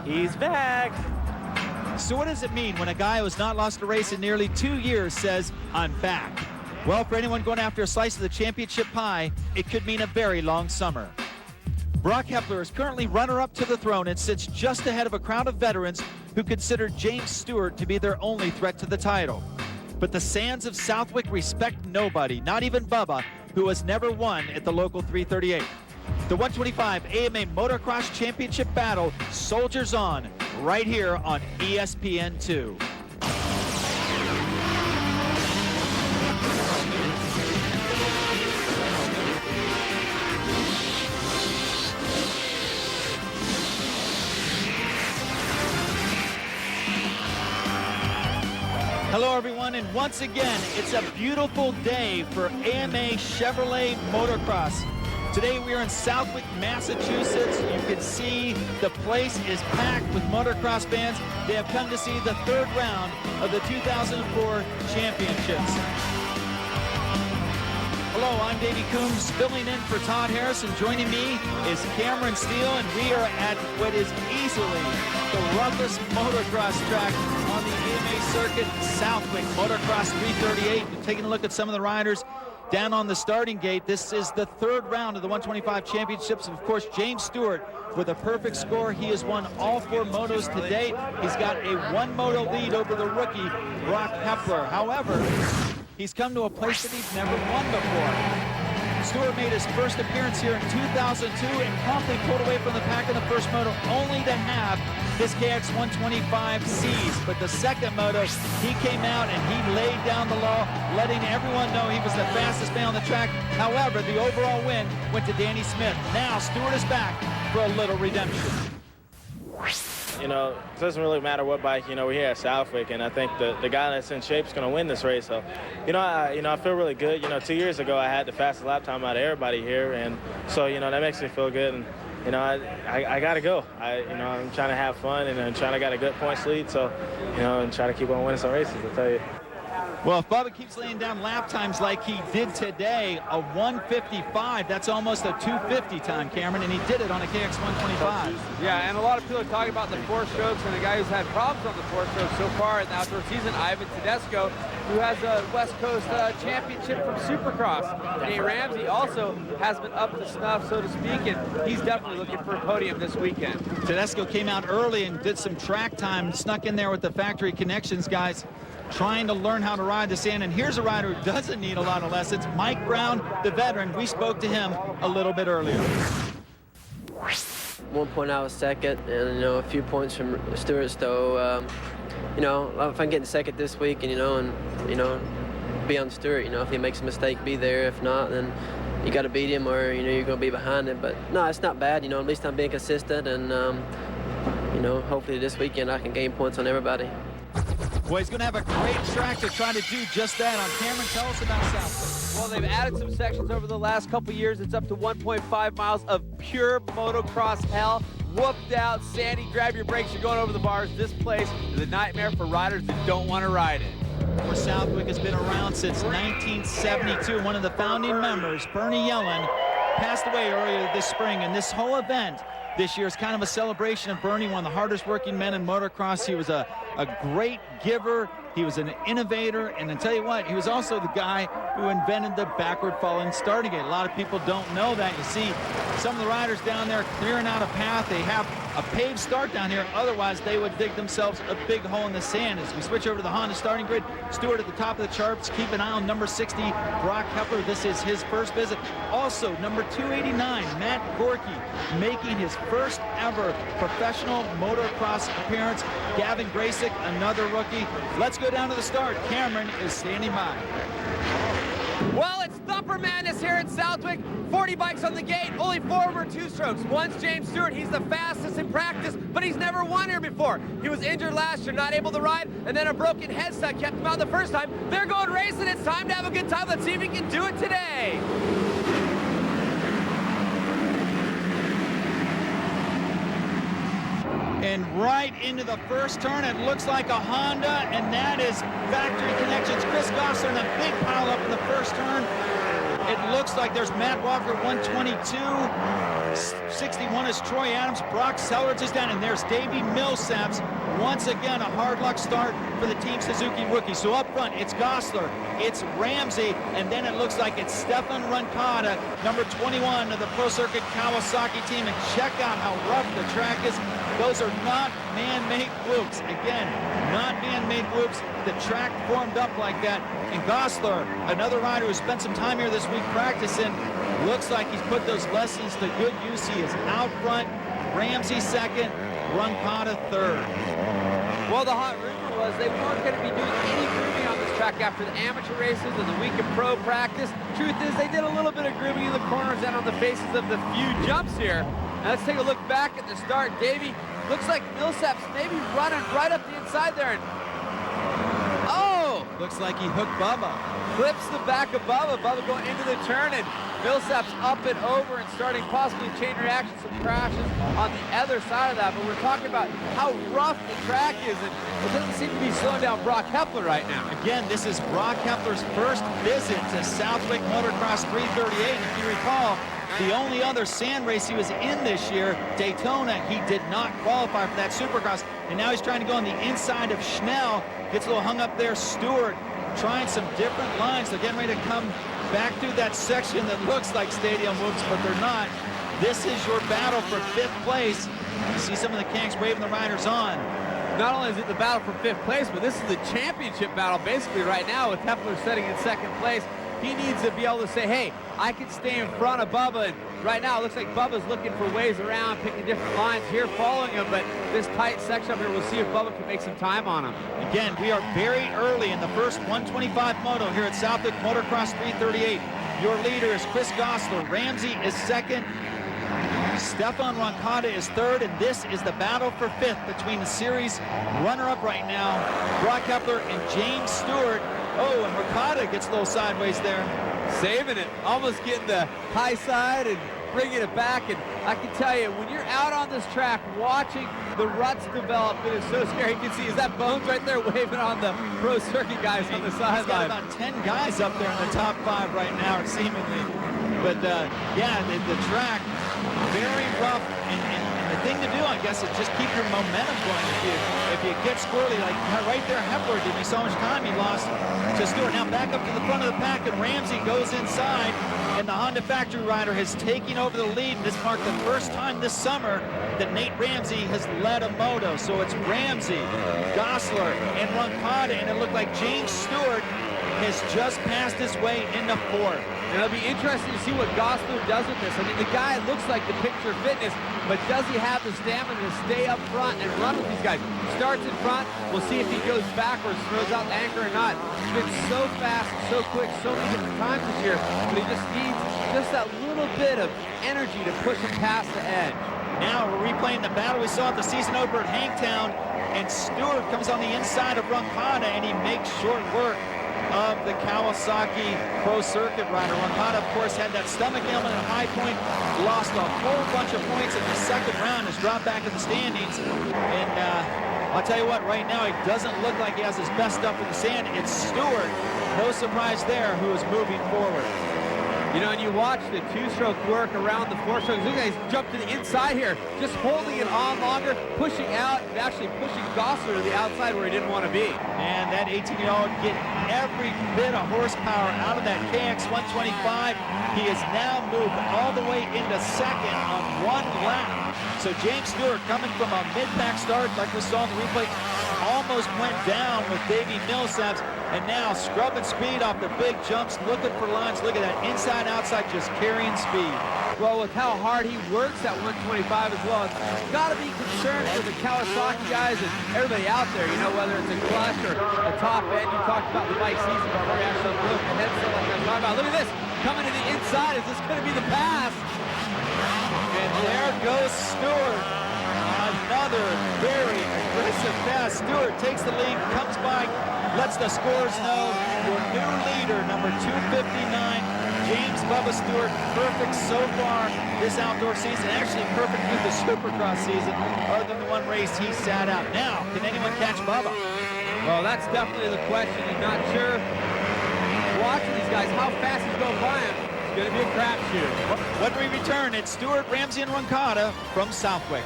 He's back. So what does it mean when a guy who has not lost a race in nearly 2 years says, I'm back? Well, for anyone going after a slice of the championship pie, it could mean a very long summer. Brock Hepler is currently runner-up to the throne and sits just ahead of a crowd of veterans who consider James Stewart to be their only threat to the title. But the Sands of Southwick respect nobody, not even Bubba, who has never won at the local 338. The 125 AMA Motocross Championship battle soldiers on right here on ESPN2. Hello everyone, and once again, it's a beautiful day for AMA Chevrolet Motocross. Today we are in Southwick, Massachusetts. You can see the place is packed with motocross fans. They have come to see the third round of the 2004 championships. Hello, I'm Davey Coombs, filling in for Todd Harrison. Joining me is Cameron Steele, and we are at what is easily the roughest motocross track on the AMA circuit, Southwick Motocross 338. We're taking a look at some of the riders down on the starting gate. This is the third round of the 125 championships. Of course, James Stewart with a perfect score. He has won all 4 motos to date. He's got a 1 moto lead over the rookie, Brock Hepler. However, he's come to a place that he's never won before. Stewart made his first appearance here in 2002 and promptly pulled away from the pack in the first moto, only to have his KX 125 seized. But the second moto, he came out and he laid down the law, letting everyone know he was the fastest man on the track. However, the overall win went to Danny Smith. Now Stewart is back for a little redemption. You know, it doesn't really matter what bike, we're here at Southwick, and I think the guy that's in shape is going to win this race. So, I feel really good. 2 years ago, I had the fastest lap time out of everybody here, and so, that makes me feel good. And, I got to go. I'm trying to have fun, and I'm trying to get a good points lead, so, and try to keep on winning some races, I tell you. Well, if Bubba keeps laying down lap times like he did today, a 1:55, that's almost a 2:50 time, Cameron, and he did it on a KX 125. Yeah, and a lot of people are talking about the 4 strokes, and a guy who's had problems on the 4 strokes so far in the outdoor season, Ivan Tedesco, who has a West Coast championship from Supercross. Nate Ramsey also has been up to snuff, so to speak, and he's definitely looking for a podium this weekend. Tedesco came out early and did some track time, snuck in there with the factory connections guys, trying to learn how to ride the sand. And here's a rider who doesn't need a lot of lessons, Mike Brown, the veteran. We spoke to him a little bit earlier. 1 point out was second, and a few points from Stewart. So if I'm getting second this week, and be on Stewart. If he makes a mistake, be there. If not, then you got to beat him, or you're going to be behind him. But no, it's not bad. At least I'm being consistent, and hopefully this weekend I can gain points on everybody. Well, he's going to have a great track to try to do just that. On Cameron, tell us about Southwick. Well, they've added some sections over the last couple years. It's up to 1.5 miles of pure motocross hell. Whooped out, sandy, grab your brakes, you're going over the bars. This place is a nightmare for riders that don't want to ride it. Where Southwick has been around since 1972. One of the founding members, Bernie Yellen, passed away earlier this spring, and this whole event this year is kind of a celebration of Bernie, one of the hardest working men in motocross. He was a great giver. He was an innovator, and I tell you what, he was also the guy who invented the backward falling starting gate. A lot of people don't know that. You see some of the riders down there clearing out a path. They have a paved start down here. Otherwise, they would dig themselves a big hole in the sand. As we switch over to the Honda starting grid, Stewart at the top of the charts. Keep an eye on number 60, Brock Hepler. This is his first visit. Also, number 289, Matt Gorky, making his first ever professional motocross appearance. Gavin Graysick, another rookie. Let's go down to the start. Cameron is standing by. Well, it's Thumper Madness here in Southwick. 40 bikes on the gate, only 4 over 2 strokes. One's James Stewart. He's the fastest in practice, but he's never won here before. He was injured last year, not able to ride, and then a broken headset kept him out the first time. They're going racing. It's time to have a good time. Let's see if he can do it today. And right into the first turn, it looks like a Honda, and that is factory connections. Chris Gosler in a big pile up in the first turn. It looks like there's Matt Walker, 122. 61 is Troy Adams. Brock Sellards is down, and there's Davey Millsaps. Once again, a hard luck start for the Team Suzuki rookie. So up front, it's Gosler, it's Ramsey, and then it looks like it's Stefan Runcada, number 21 of the Pro Circuit Kawasaki team. And check out how rough the track is. Those are not man-made whoops. Again, not man-made whoops. The track formed up like that. And Gosler, another rider who spent some time here this week practicing, looks like he's put those lessons to good use. He is out front. Ramsey second, Runcada third. Well, the hot rumor was they weren't going to be doing any grooming on this track after the amateur races and the week of pro practice. Truth is, they did a little bit of grooming in the corners and on the faces of the few jumps here. Now let's take a look back at the start. Davey, looks like Millsaps maybe running right up the inside there. And oh! Looks like he hooked Bubba. Clips the back of Bubba. Bubba going into the turn, and Millsaps up and over and starting possibly chain reaction, some crashes on the other side of that. But we're talking about how rough the track is, and it doesn't seem to be slowing down Brock Hepler right now. Again, this is Brock Hepler's first visit to Southwick Motocross 338. And if you recall, the only other sand race he was in this year, Daytona, he did not qualify for that Supercross. And now he's trying to go on the inside of Schnell. Gets a little hung up there. Stewart trying some different lines. They're getting ready to come back through that section that looks like stadium whoops, but they're not. This is your battle for 5th place. You see some of the Kangs waving the riders on. Not only is it the battle for 5th place, but this is the championship battle basically right now with Hepler sitting in 2nd place. He needs to be able to say, hey, I can stay in front of Bubba. And right now, it looks like Bubba's looking for ways around, picking different lines here, following him. But this tight section up here, we'll see if Bubba can make some time on him. Again, we are very early in the first 125 moto here at Southwick Motocross 338. Your leader is Chris Gosler. Ramsey is second. Stefan Runcada is third, and this is the battle for 5th between the series runner-up right now, Brock Hepler and James Stewart. Oh, and Runcada gets a little sideways there. Saving it, almost getting the high side and bringing it back. And I can tell you, when you're out on this track watching the ruts develop, it is so scary. You can see, is that Bones right there waving on the Pro Circuit guys on the sideline? He's got about 10 guys up there in the top 5 right now, seemingly. But yeah, the track, very rough. And the thing to do, I guess, is just keep your momentum going. If you get squirrely, like right there, Hepler did me so much time he lost to Stewart. Now back up to the front of the pack, and Ramsey goes inside, and the Honda factory rider has taken over the lead. This marked the first time this summer that Nate Ramsey has led a moto. So it's Ramsey, Gosler, and Runcada, and it looked like James Stewart has just passed his way into 4th. And it'll be interesting to see what Gosler does with this. I mean, the guy looks like the picture of fitness, but does he have the stamina to stay up front and run with these guys? Starts in front. We'll see if he goes backwards, throws out the anchor or not. He's been so fast, so quick, so many different times this year, but he just needs just that little bit of energy to push him past the edge. Now we're replaying the battle we saw at the season opener at Hangtown, and Stewart comes on the inside of Runcada, and he makes short work of the Kawasaki Pro Circuit rider. Runcada, of course, had that stomach ailment at High Point, lost a whole bunch of points in the second round, has dropped back in the standings. And I'll tell you what, right now, it doesn't look like he has his best stuff in the sand. It's Stewart, no surprise there, who is moving forward. You know, and you watch the 2-stroke work around the 4-stroke. Look at he's jumped to the inside here, just holding it on longer, pushing out, and actually pushing Gosler to the outside where he didn't want to be. And that 18-year-old getting every bit of horsepower out of that KX 125. He has now moved all the way into second on 1 lap. So James Stewart, coming from a mid-pack start, like we saw in the replay, almost went down with Davey Millsaps, and now scrubbing speed off the big jumps, looking for lines. Look at that inside-outside, just carrying speed. Well, with how hard he works at 125 as well, it's got to be concerned for the Kawasaki guys and everybody out there, you know, whether it's a clutch or a top end. You talked about the bike season before you actually broke the headset like I was talking about. Look at this, coming to the inside. Is this going to be the pass? And there goes Stewart. Another very aggressive pass. Stewart takes the lead, comes by, lets the scores know. Your new leader, number 259, James Bubba Stewart. Perfect so far this outdoor season. Actually perfect through the Supercross season, other than the one race he sat out. Now, can anyone catch Bubba? Well, that's definitely the question. I'm not sure. Watching these guys, how fast he's going by him. going to be a crapshoot. When we return, it's Stewart, Ramsey, and Roncada from Southwick.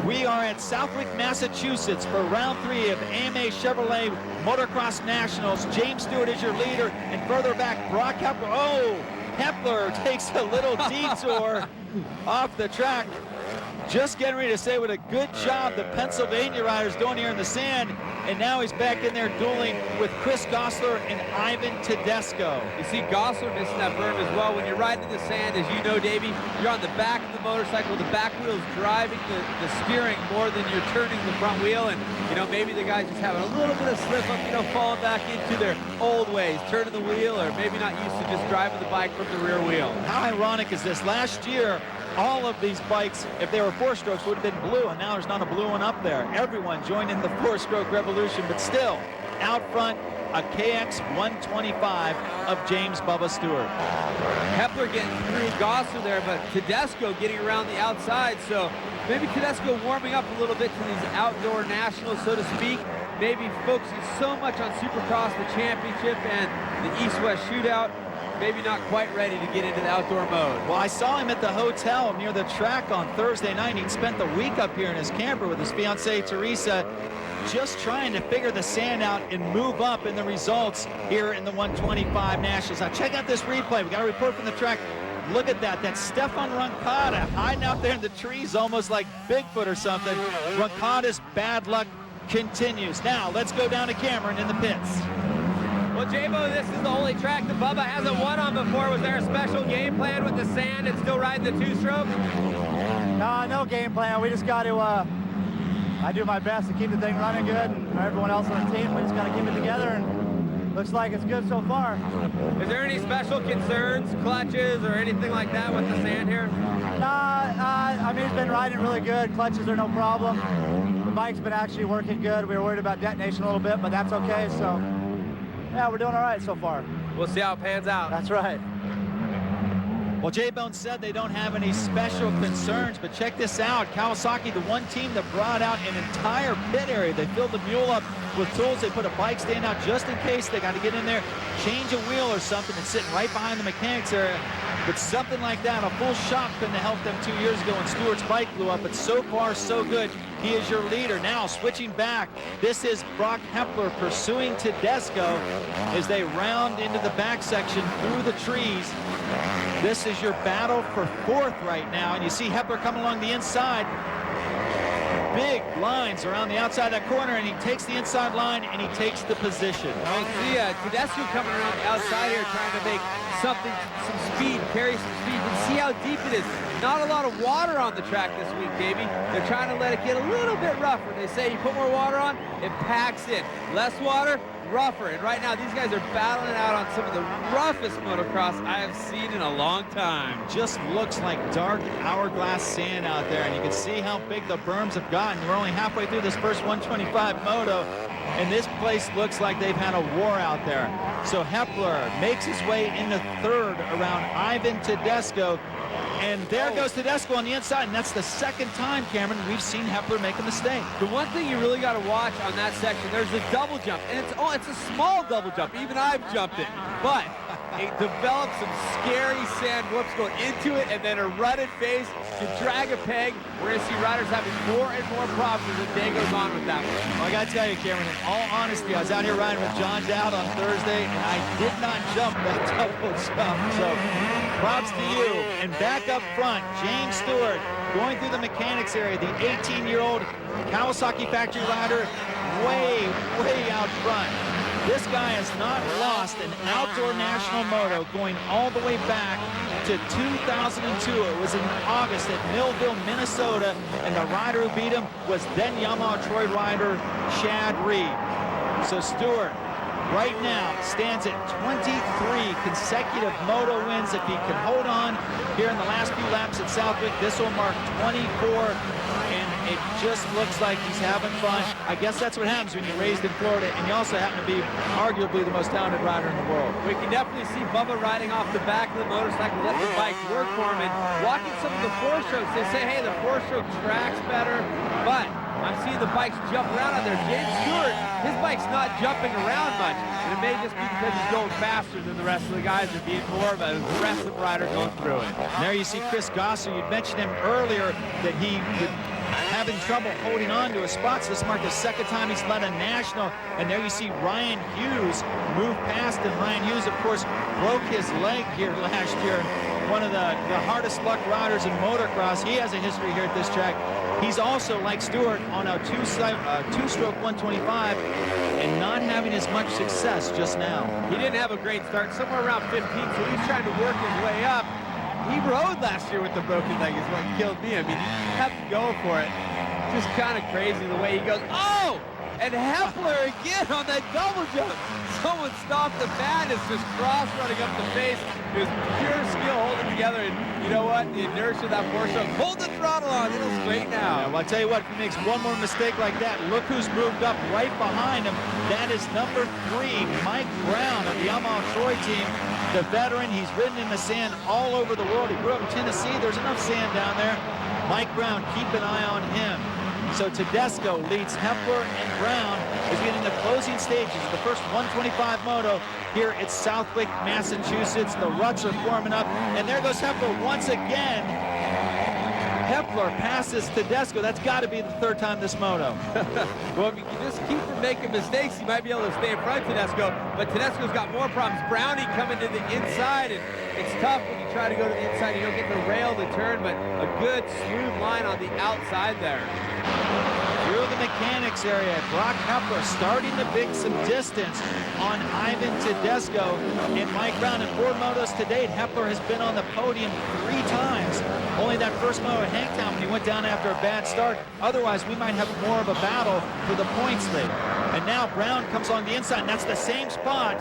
We are at Southwick, Massachusetts for round 3 of AMA Chevrolet Motocross Nationals. James Stewart is your leader, and further back, Brock Hepler. Oh, Hepler takes a little detour off the track. Just getting ready to say what a good job the Pennsylvania rider's doing here in the sand, and now he's back in there dueling with Chris Gosselaar and Ivan Tedesco. You see Gosselaar missing that berm as well. When you're riding in the sand, as you know, Davey, you're on the back of the motorcycle. The back wheel's driving the steering more than you're turning the front wheel, and maybe the guys just having a little bit of slip up, falling back into their old ways, turning the wheel, or maybe not used to just driving the bike from the rear wheel. How ironic is this? Last year, all of these bikes, if they were 4-strokes, would have been blue, and now there's not a blue one up there. Everyone joined in the 4-stroke revolution, but still, out front, a KX 125 of James Bubba Stewart. Hepler getting through Gosselaar there, but Tedesco getting around the outside, so maybe Tedesco warming up a little bit to these outdoor nationals, so to speak. Maybe focusing so much on Supercross, the championship, and the East-West shootout. Maybe not quite ready to get into the outdoor mode. Well, I saw him at the hotel near the track on Thursday night. He'd spent the week up here in his camper with his fiancée, Teresa, just trying to figure the sand out and move up in the results here in the 125 Nationals. Now, check out this replay. We got a report from the track. Look at that. That's Stefan Roncada hiding out there in the trees, almost like Bigfoot or something. Roncada's bad luck continues. Now, let's go down to Cameron in the pits. Well, J-Bo, this is the only track that Bubba hasn't won on before. Was there a special game plan with the sand and still riding the 2-stroke? No game plan. We just got to, I do my best to keep the thing running good, and everyone else on the team, we just got to keep it together, and looks like it's good so far. Is there any special concerns, clutches, or anything like that with the sand here? I mean, it's been riding really good. Clutches are no problem. The bike's been actually working good. We were worried about detonation a little bit, but that's okay, so yeah, we're doing all right so far. We'll see how it pans out. That's right. Well, J-Bone said they don't have any special concerns, but check this out. Kawasaki, the one team that brought out an entire pit area. They filled the mule up with tools. They put a bike stand out just in case they got to get in there, change a wheel or something. It's sitting right behind the mechanics area. But something like that, a full shop couldn't have helped them 2 years ago when Stewart's bike blew up. But so far, so good. He is your leader. Now, switching back, this is Brock Hepler pursuing Tedesco as they round into the back section through the trees. This is your battle for 4th right now, and you see Hepler coming along the inside. Big lines around the outside of that corner, and he takes the inside line, and he takes the position. I see Tedesco coming around the outside here trying to make some speed, carry some speed, and see how deep it is. Not a lot of water on the track this week, baby. They're trying to let it get a little bit rougher. They say you put more water on, it packs in. Less water, rougher. And right now, these guys are battling it out on some of the roughest motocross I have seen in a long time. Just looks like dark hourglass sand out there, and you can see how big the berms have gotten. We're only halfway through this first 125 moto, and this place looks like they've had a war out there. So Hepler makes his way into 3rd around Ivan Tedesco. And there goes Tedesco on the inside, and that's the second time, Cameron, we've seen Hepler make a mistake. The one thing you really got to watch on that section, there's a double jump, and it's a small double jump. Even I've jumped it, but it develops some scary sand whoops going into it, and then a rutted face to drag a peg. We're going to see riders having more and more problems as the day goes on with that one. Well, I got to tell you, Cameron, in all honesty, I was out here riding with John Dowd on Thursday, and I did not jump that double jump. So props to you. And back up front, James Stewart going through the mechanics area, the 18-year-old Kawasaki factory rider, way out front. This guy has not lost an outdoor national moto going all the way back to 2002. It was in August at Millville, Minnesota, and the rider who beat him was then Yamaha Troy rider Chad Reed. So Stewart right now stands at 23 consecutive moto wins. If he can hold on here in the last few laps at Southwick, this will mark 24. And it just looks like he's having fun. I guess that's what happens when you're raised in Florida and you also happen to be arguably the most talented rider in the world. We can definitely see Bubba riding off the back of the motorcycle, letting the bike work for him, and watching some of the 4-strokes. They say, hey, the 4-stroke tracks better, but I'm seeing the bikes jump around out there. James Stewart, his bike's not jumping around much. And it may just be because he's going faster than the rest of the guys and being more of an aggressive rider going through it. And there you see Chris Gosser. You'd mentioned him earlier that he would having trouble holding on to his spots. This marked the second time he's led a national. And there you see Ryan Hughes move past him. Ryan Hughes, of course, broke his leg here last year. One of the hardest luck riders in motocross. He has a history here at this track. He's also, like Stewart, on a two-stroke 125 and not having as much success just now. He didn't have a great start, somewhere around 15, so he's trying to work his way up. He rode last year with the broken leg is what killed me. I mean, he kept going for it. Just kind of crazy the way he goes. Oh! And Hepler again on that double jump. Someone stopped the madness, just cross-running up the face. It was pure skill holding together, and you know what? The inertia of that four-stroke. Hold the throttle on, it'll straighten out. Yeah, well, I'll tell you what, if he makes one more mistake like that, look who's moved up right behind him. That is number 3, Mike Brown of the Yamaha Troy team. The veteran, he's ridden in the sand all over the world. He grew up in Tennessee. There's enough sand down there. Mike Brown, keep an eye on him. So Tedesco leads Hepler and Brown as we get into the closing stages of the first 125 moto here at Southwick, Massachusetts. The ruts are forming up, and there goes Hepler once again. Hepler passes Tedesco. That's got to be the third time this moto. Well, if you can just keep from making mistakes, you might be able to stay in front of Tedesco, but Tedesco's got more problems. Brownie coming to the inside, and it's tough when you try to go to the inside. You don't get the rail to turn, but a good, smooth line on the outside there. Through the mechanics area, Brock Hepler starting to make some distance on Ivan Tedesco and Mike Brown. In 4 motos to date, Hepler has been on the podium 3 times. Only that first moto at Hangtown when he went down after a bad start. Otherwise, we might have more of a battle for the points lead. And now Brown comes on the inside, and that's the same spot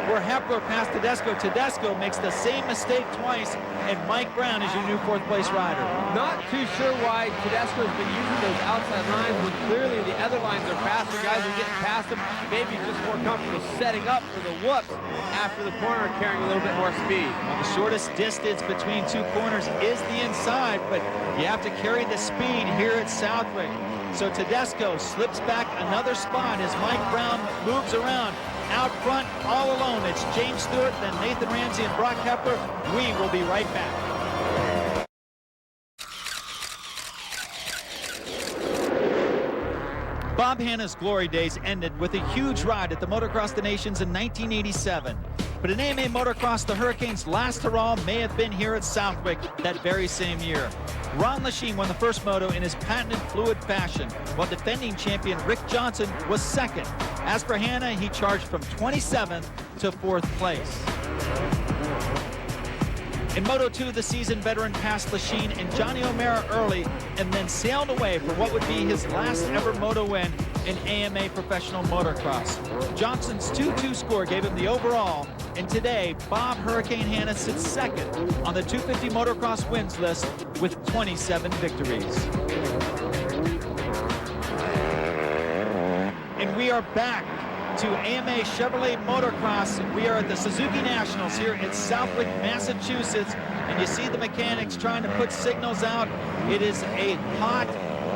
where Hepler passed Tedesco. Tedesco makes the same mistake twice, and Mike Brown is your new 4th place rider. Not too sure why Tedesco's been using those outside lines when clearly the other lines are faster. Guys are getting past him. Maybe just more comfortable setting up for the whoops after the corner, carrying a little bit more speed. Well, the shortest distance between 2 corners is the inside, but you have to carry the speed here at Southwick. So Tedesco slips back another spot as Mike Brown moves around. Out front, all alone, it's James Stewart, then Nathan Ramsey and Brock Hepler. We will be right back. Bob Hanna's glory days ended with a huge ride at the Motocross of the Nations in 1987. But in AMA Motocross, the Hurricanes' last hurrah may have been here at Southwick that very same year. Ron Lachine won the first moto in his patented fluid fashion, while defending champion Rick Johnson was second. As for Hanna, he charged from 27th to 4th place. In Moto 2, the seasoned veteran passed Lachine and Johnny O'Mara early and then sailed away for what would be his last ever moto win in AMA Professional Motocross. Johnson's 2-2 score gave him the overall, and today, Bob Hurricane Hanna sits second on the 250 motocross wins list with 27 victories. And we are back to AMA Chevrolet Motocross. We are at the Suzuki Nationals here in Southwick, Massachusetts, and you see the mechanics trying to put signals out. It is a hot,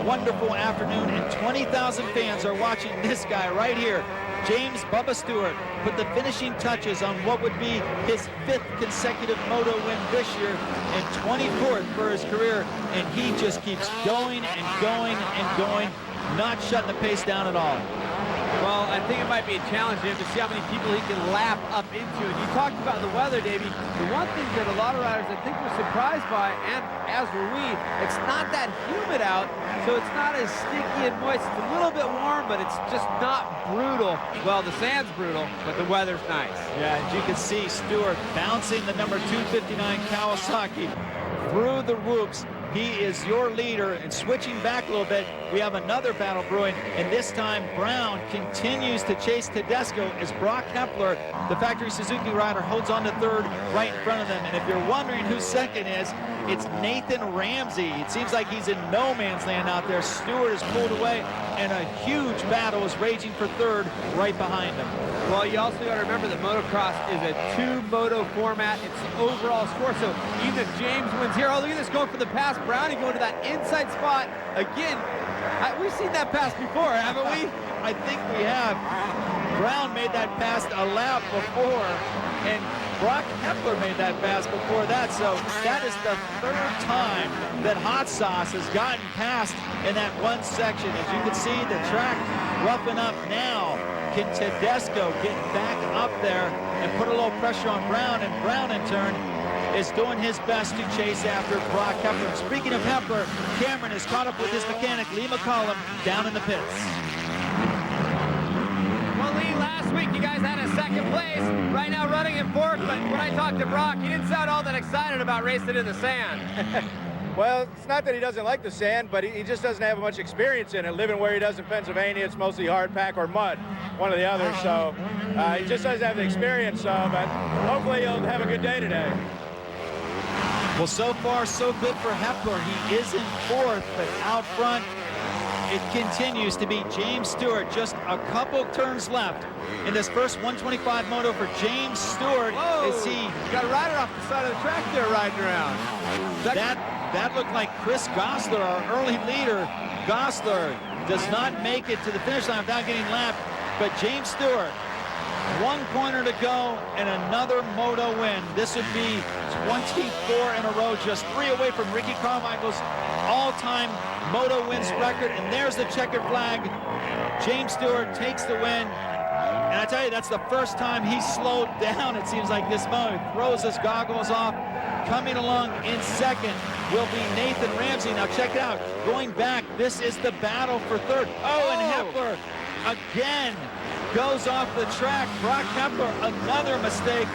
wonderful afternoon, and 20,000 fans are watching this guy right here. James Bubba Stewart put the finishing touches on what would be his 5th consecutive moto win this year and 24th for his career, and he just keeps going and going and going, not shutting the pace down at all. Well, I think it might be a challenge to him to see how many people he can lap up into. And you talked about the weather, Davey. The one thing that a lot of riders, I think, were surprised by, and as were we, it's not that humid out, so it's not as sticky and moist. It's a little bit warm, but it's just not brutal. Well, the sand's brutal, but the weather's nice. Yeah, as you can see, Stewart bouncing the number 259 Kawasaki through the whoops. He is your leader, and switching back a little bit, we have another battle brewing, and this time Brown continues to chase Tedesco as Brock Hepler, the factory Suzuki rider, holds on to 3rd right in front of them. And if you're wondering who 2nd is, it's Nathan Ramsey. It seems like he's in no man's land out there. Stewart is pulled away, and a huge battle is raging for 3rd right behind him. Well, you also got to remember that motocross is a 2-moto format. It's the overall score, so even if James wins here, oh, look at this, going for the pass Brownie going to that inside spot again. We've seen that pass before, haven't we? I think we have. Brown made that pass a lap before, and Brock Hepler made that pass before that. So that is the third time that Hot Sauce has gotten past in that one section. As you can see, the track roughing up now. Can Tedesco get back up there and put a little pressure on Brown? And Brown, in turn, is doing his best to chase after Brock Hepler. Speaking of Hepler, Cameron is caught up with his mechanic, Lee McCollum, down in the pits. Well, Lee, last week you guys had a second place. Right now running in fourth, but when I talked to Brock, he didn't sound all that excited about racing in the sand. Well, it's not that he doesn't like the sand, but he just doesn't have much experience in it. Living where he does in Pennsylvania, it's mostly hard pack or mud, one or the other. So he just doesn't have the experience, but hopefully he'll have a good day today. Well, so far, so good for Hepler. He is in fourth, but out front, it continues to be James Stewart. Just a couple turns left in this first 125 moto for James Stewart. Whoa, as he got a rider off the side of the track there riding around. That looked like Chris Gosler, our early leader. Gosler does not make it to the finish line without getting lapped, but James Stewart, one corner to go and another moto win. This would be 24 in a row, just 3 away from Ricky Carmichael's all-time moto wins record. And there's the checkered flag. James Stewart takes the win. And I tell you, that's the first time he's slowed down, it seems like, this moto. He throws his goggles off. Coming along in second will be Nathan Ramsey. Now check it out. Going back, this is the battle for third. Oh, and Hepler again goes off the track. Brock Hepler, another mistake.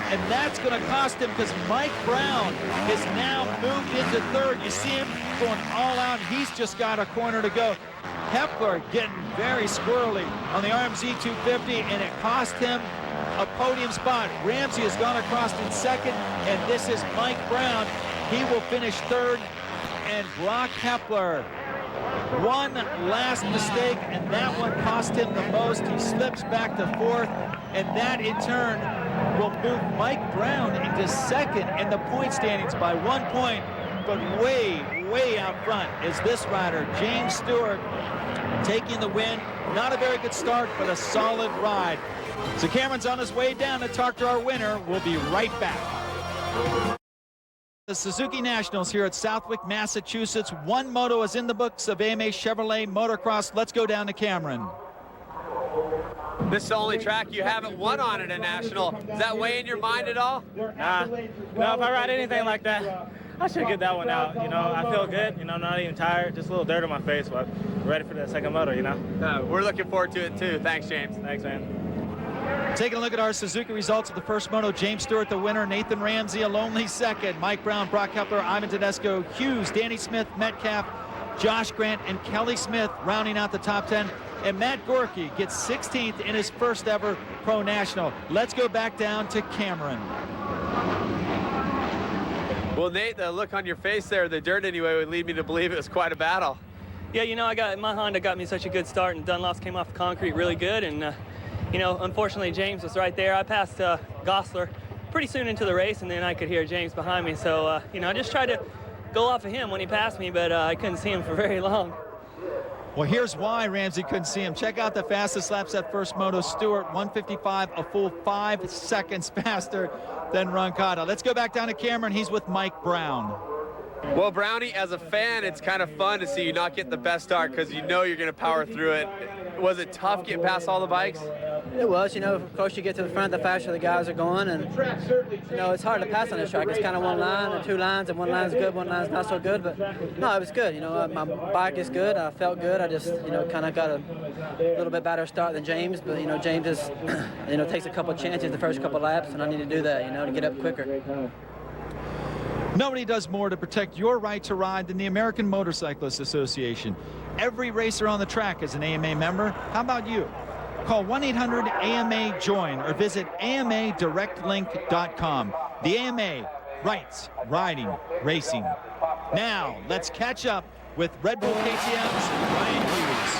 And that's going to cost him because Mike Brown has now moved into third. You see him going all out. He's just got a corner to go. Hepler getting very squirrely on the RMZ 250, and it cost him a podium spot. Ramsey has gone across in second, and this is Mike Brown. He will finish third, and Brock Hepler, one last mistake, and that one cost him the most. He slips back to fourth, and that in turn will move Mike Brown into second in the point standings by 1 point, but way out front is this rider, James Stewart, taking the win. Not a very good start, but a solid ride. So Cameron's on his way down to talk to our winner. We'll be right back. The Suzuki Nationals here at Southwick, Massachusetts. One moto is in the books of AMA Chevrolet Motocross. Let's go down to Cameron. This is the only track you haven't won on at a national. Does that weigh in your mind at all? Nah. No, if I ride anything like that, I should get that one out. You know, I feel good. You know, not even tired. Just a little dirt on my face, but ready for the second moto, you know? We're looking forward to it, too. Thanks, James. Thanks, man. Taking a look at our Suzuki results of the first moto. James Stewart, the winner. Nathan Ramsey, a lonely second. Mike Brown, Brock Hepler, Ivan Tedesco, Hughes, Danny Smith, Metcalf, Josh Grant, and Kelly Smith rounding out the top 10. And Matt Gorky gets 16th in his first ever Pro National. Let's go back down to Cameron. Well, Nate, the look on your face there, the dirt anyway, would lead me to believe it was quite a battle. Yeah, you know, my Honda got me such a good start, and Dunlops came off the concrete really good. And, you know, unfortunately, James was right there. I passed Gosler pretty soon into the race, and then I could hear James behind me. So, you know, I just tried to go off of him when he passed me, but I couldn't see him for very long. Well, here's why Ramsey couldn't see him. Check out the fastest laps at first moto. Stewart, 155, a full 5 seconds faster than Roncada. Let's go back down to Cameron. He's with Mike Brown. Well, Brownie, as a fan, it's kind of fun to see you not get the best start because you know you're going to power through it. Was it tough getting past all the bikes? It was, you know, of course you get to the front, the faster the guys are going, and, you know, it's hard to pass on this track. It's kind of one line or two lines, and one line's good, one line's not so good, but no, it was good. You know, my bike is good. I felt good. I just, you know, kind of got a little bit better start than James, but, you know, James just, you know, takes a couple chances the first couple laps, and I need to do that, you know, to get up quicker. Nobody does more to protect your right to ride than the American Motorcyclists Association. Every racer on the track is an AMA member. How about you? Call 1-800-AMA-JOIN or visit AMADirectLink.com. The AMA, rights, riding, racing. Now, let's catch up with Red Bull KTM's Ryan Hughes.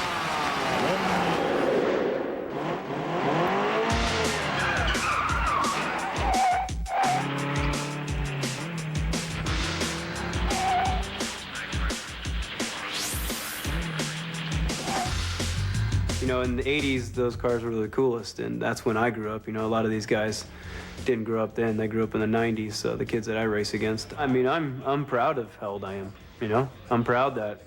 You know, in the 80s, those cars were the coolest, and that's when I grew up. You know, a lot of these guys didn't grow up then. They grew up in the 90s, so the kids that I race against. I mean, I'm proud of how old I am, you know? I'm proud that,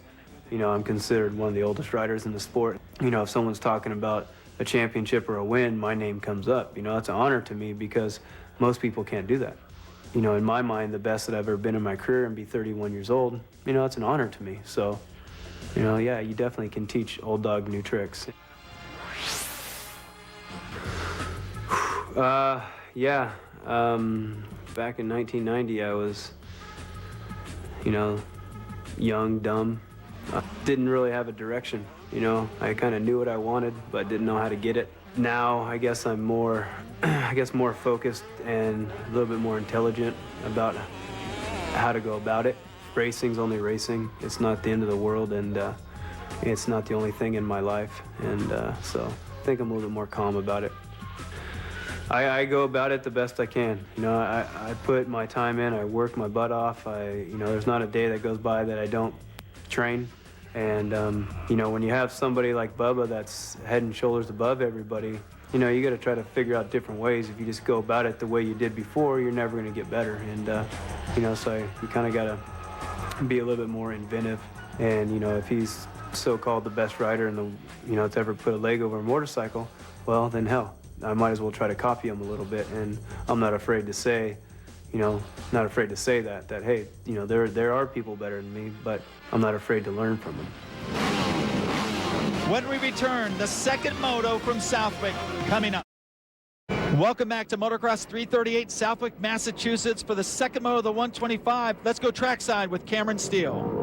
you know, I'm considered one of the oldest riders in the sport. You know, if someone's talking about a championship or a win, my name comes up. You know, that's an honor to me because most people can't do that. You know, in my mind, the best that I've ever been in my career and be 31 years old, you know, it's an honor to me. So, you know, yeah, you definitely can teach old dog new tricks. Yeah, back in 1990, I was, you know, young, dumb. I didn't really have a direction, you know. I kind of knew what I wanted, but didn't know how to get it. Now, I guess I'm more, more focused and a little bit more intelligent about how to go about it. Racing's only racing. It's not the end of the world, and it's not the only thing in my life. And so I think I'm a little bit more calm about it. I go about it the best I can. You know, I put my time in, I work my butt off. You know, there's not a day that goes by that I don't train. And, you know, when you have somebody like Bubba that's head and shoulders above everybody, you know, you got to try to figure out different ways. If you just go about it the way you did before, you're never going to get better. And, you know, so you kind of got to be a little bit more inventive. And, you know, if he's so-called the best rider in the, you know, to ever put a leg over a motorcycle, well, then hell, I might as well try to copy him a little bit. And I'm not afraid to say, you know, that, hey, you know, there are people better than me, but I'm not afraid to learn from them. When we return, the second moto from Southwick coming up. Welcome back to Motocross 338 Southwick, Massachusetts for the second moto of the 125. Let's go trackside with Cameron Steele.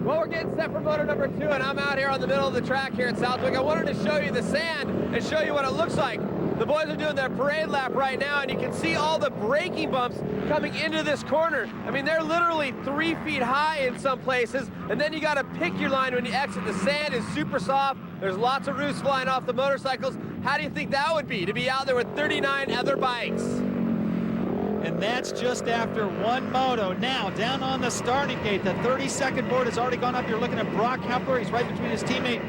Well, we're getting set for moto number 2, and I'm out here on the middle of the track here at Southwick. I wanted to show you the sand and show you what it looks like. The boys are doing their parade lap right now, and you can see all the braking bumps coming into this corner. I mean, they're literally 3 feet high in some places, and then you got to pick your line when you exit. The sand is super soft. There's lots of roofs flying off the motorcycles. How do you think that would be to be out there with 39 other bikes? And that's just after one moto. Now, down on the starting gate, the 32nd board has already gone up. You're looking at Brock Hepler. He's right between his teammate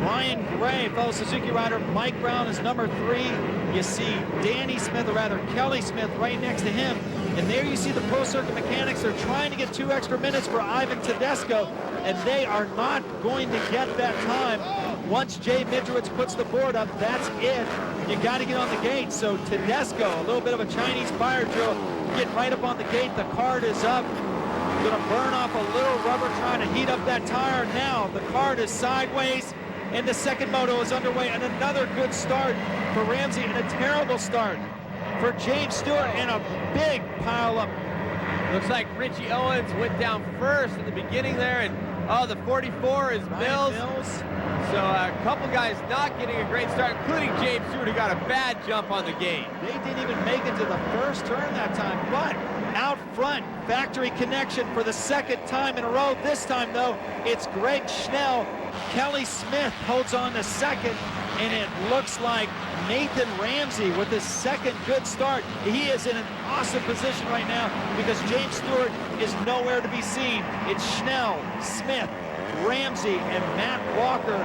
Ryan Gray, fellow Suzuki rider. Mike Brown is number 3. You see Danny Smith, or rather Kelly Smith, right next to him. And there you see the Pro Circuit mechanics. They're trying to get 2 extra minutes for Ivan Tedesco, and they are not going to get that time. Once Jay Midrowitz puts the board up, that's it. You got to get on the gate. So Tedesco, a little bit of a Chinese fire drill, getting right up on the gate. The card is up. Going to burn off a little rubber trying to heat up that tire. Now the card is sideways, and the second moto is underway. And another good start for Ramsey, and a terrible start for James Stewart, and a big pile up. Looks like Richie Owens went down first at the beginning there, and oh, the 44 is Mills. So a couple guys not getting a great start, including James Stewart, who got a bad jump on the gate. They didn't even make it to the first turn that time, but out front, factory connection for the second time in a row. This time, though, it's Greg Schnell. Kelly Smith holds on to second, and it looks like Nathan Ramsey with his second good start. He is in an awesome position right now because James Stewart is nowhere to be seen. It's Schnell, Smith, Ramsey, and Matt Walker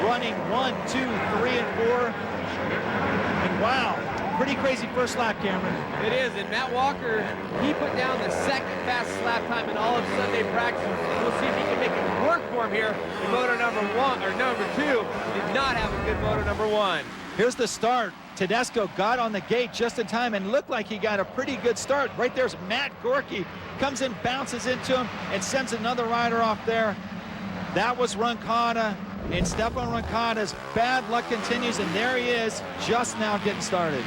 running 1, 2, 3, and 4. And wow, pretty crazy first lap, Cameron. It is, and Matt Walker, he put down the second fastest lap time in all of Sunday practice. We'll see if he can make it work for him here in moto number 1, or number 2. Did not have a good moto number 1. Here's the start. Tedesco got on the gate just in time and looked like he got a pretty good start. Right there's Matt Gorky. Comes in, bounces into him, and sends another rider off there. That was Roncada, and Stefan Roncada's bad luck continues, and there he is, just now getting started.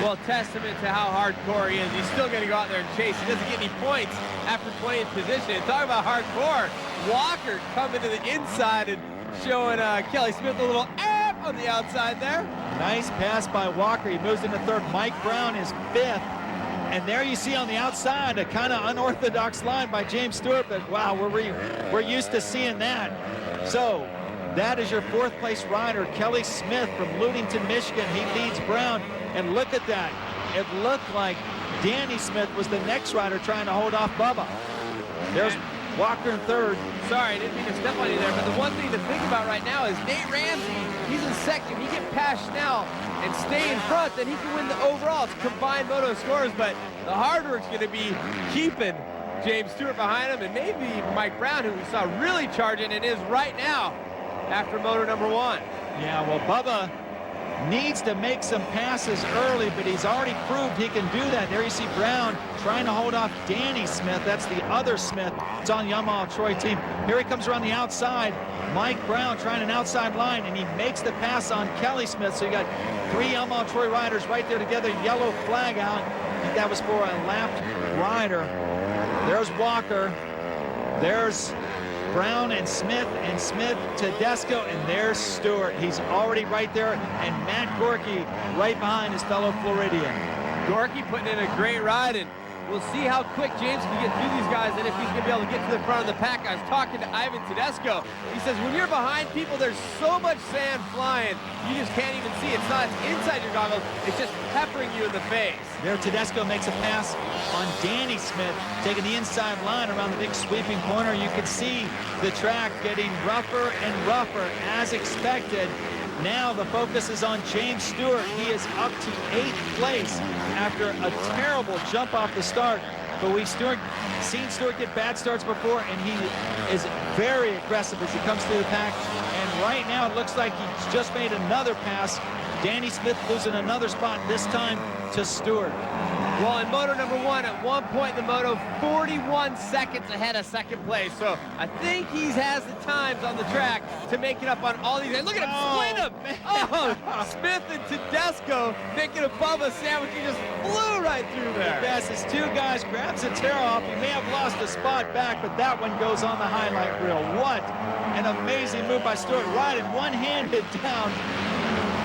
Well, testament to how hardcore he is. He's still going to go out there and chase. He doesn't get any points after 20th position. And talk about hardcore. Walker coming to the inside and showing Kelly Smith a little on the outside there. Nice pass by Walker. He moves into third. Mike Brown is 5th. And there you see on the outside a kind of unorthodox line by James Stewart, but wow, we're used to seeing that. So that is your 4th place rider, Kelly Smith from Ludington, Michigan. He leads Brown, and look at that. It looked like Danny Smith was the next rider trying to hold off Bubba. There's Walker in third. Sorry, I didn't mean to step on you there, but the one thing to think about right now is Nate Ramsey, he's in second. He get past Schnell and stay in front, then he can win the overall. It's combined moto scores, but the hard work's going to be keeping James Stewart behind him, and maybe Mike Brown, who we saw really charging and is right now after moto number 1. Yeah, well, Bubba needs to make some passes early, but he's already proved he can do that. There you see Brown trying to hold off Danny Smith. That's the other Smith. It's on Yamaha Troy team. Here he comes around the outside. Mike Brown trying an outside line, and he makes the pass on Kelly Smith. So you got 3 Yamaha Troy riders right there together. Yellow flag out. I think that was for a lapped rider. There's Walker. There's Brown and Smith Tedesco, and there's Stewart. He's already right there, and Matt Gorky right behind his fellow Floridian. Gorky putting in a great ride, and we'll see how quick James can get through these guys and if he's going to be able to get to the front of the pack. I was talking to Ivan Tedesco. He says when you're behind people, there's so much sand flying, you just can't even see. It's not inside your goggles, it's just peppering you in the face. There Tedesco makes a pass on Danny Smith, taking the inside line around the big sweeping corner. You can see the track getting rougher and rougher as expected. Now the focus is on James Stewart. He is up to 8th place after a terrible jump off the start. But we've seen Stewart get bad starts before, and he is very aggressive as he comes through the pack. And right now it looks like he's just made another pass. Danny Smith losing another spot, this time to Stewart. Well, in moto number 1, at one point in the moto, 41 seconds ahead of second place. So I think he has the times on the track to make it up on all these. And look at him split him. Oh, Smith and Tedesco making a Bubba sandwich. He just flew right through there. Yes, his 2 guys grabs the tear off. He may have lost a spot back, but that one goes on the highlight reel. What an amazing move by Stewart, riding one-handed down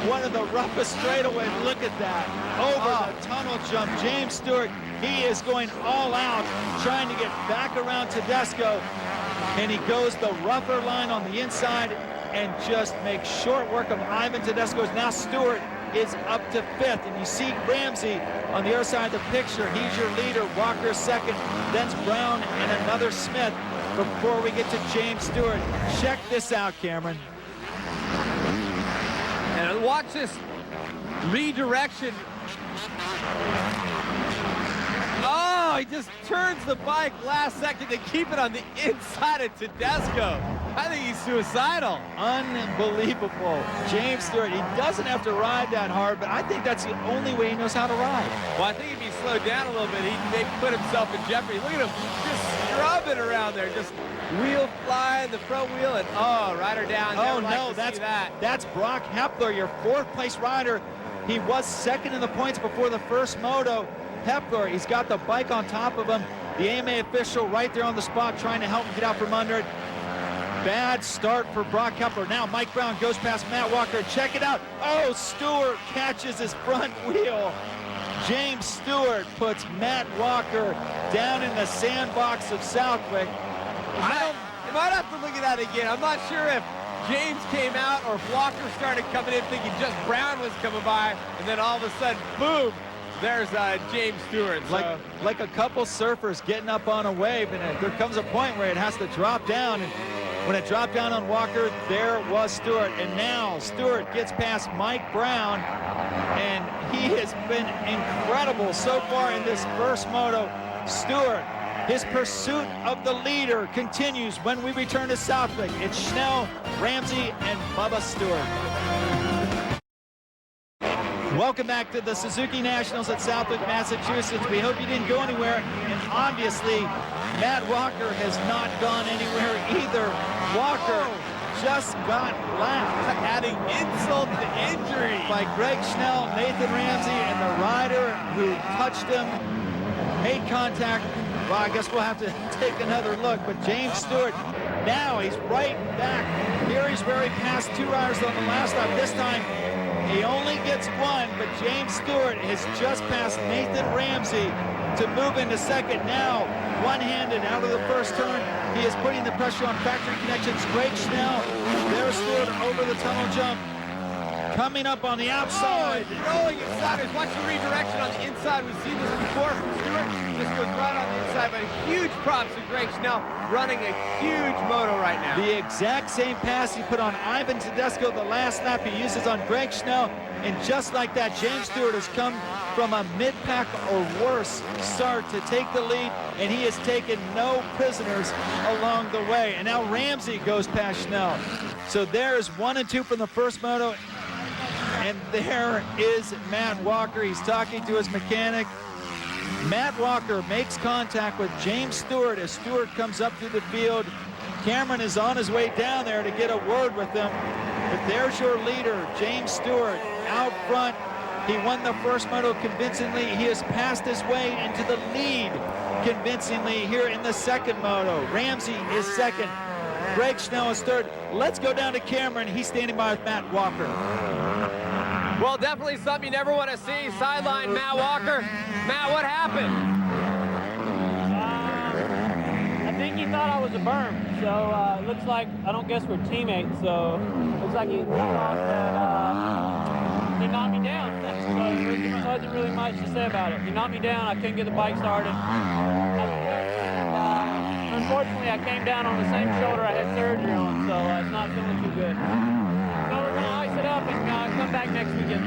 one of the roughest straightaways. Look at that. Over the tunnel jump. James Stewart, he is going all out, trying to get back around Tedesco. And he goes the rougher line on the inside and just makes short work of Ivan Tedesco. Now Stewart is up to 5th. And you see Ramsey on the other side of the picture. He's your leader. Walker second. Then's Brown and another Smith before we get to James Stewart. Check this out, Cameron. And watch this redirection. Oh, he just turns the bike last second to keep it on the inside of Tedesco. I think he's suicidal. Unbelievable. James Stewart, he doesn't have to ride that hard, but I think that's the only way he knows how to ride. Well, I think if he slowed down a little bit, he may put himself in jeopardy. Look at him just scrubbing around there, just wheel flying, the front wheel, and rider down. Oh no, that's Brock Hepler, your 4th place rider. He was second in the points before the first moto. Hepler, he's got the bike on top of him. The AMA official right there on the spot trying to help him get out from under it. Bad start for Brock Hepler. Now Mike Brown goes past Matt Walker. Check it out. Oh, Stewart catches his front wheel. James Stewart puts Matt Walker down in the sandbox of Southwick. You might have to look at that again. I'm not sure if James came out or if Walker started coming in thinking just Brown was coming by, and then all of a sudden, boom, there's James Stewart. So. Like a couple surfers getting up on a wave, and there comes a point where it has to drop down. And when it dropped down on Walker, there was Stewart. And now Stewart gets past Mike Brown, and he has been incredible so far in this first moto. Stewart, his pursuit of the leader continues when we return to Southwick. It's Schnell, Ramsey, and Bubba Stewart. Welcome back to the Suzuki Nationals at Southwick, Massachusetts. We hope you didn't go anywhere, and obviously Matt Walker has not gone anywhere either. Walker just got lapped, adding insult to injury by Greg Schnell, Nathan Ramsey, and the rider who touched him made contact. Well, I guess we'll have to take another look, but James Stewart, now he's right back. Here he's where he passed 2 riders on the last lap. This time he only gets 1, but James Stewart has just passed Nathan Ramsey to move into second. Now, one-handed out of the first turn. He is putting the pressure on factory connections. Greg Schnell, there's Stewart over the tunnel jump. Coming up on the outside. Rolling it sideways. Watch the redirection on the inside. We've seen this before from Stewart. This was right on the inside, but huge props to Greg Schnell running a huge moto right now. The exact same pass he put on Ivan Tedesco the last lap he uses on Greg Schnell. And just like that, James Stewart has come from a mid-pack or worse start to take the lead, and he has taken no prisoners along the way. And now Ramsey goes past Schnell. So there's 1 and 2 from the first moto. And there is Matt Walker. He's talking to his mechanic. Matt Walker makes contact with James Stewart as Stewart comes up through the field. Cameron is on his way down there to get a word with them. But there's your leader, James Stewart, out front. He won the first moto convincingly. He has passed his way into the lead convincingly here in the second moto. Ramsey is second. Greg Schnell is third. Let's go down to Cameron. He's standing by with Matt Walker. Well, definitely something you never want to see. Sideline Matt Walker. Matt, what happened? I think he thought I was a berm, so it looks like, I don't guess we're teammates, so it looks like he thought that he knocked me down. So there wasn't really much to say about it. He knocked me down, I couldn't get the bike started. Unfortunately, I came down on the same shoulder I had surgery on, so it's not feeling too good. So we're going to ice it up and come back next weekend.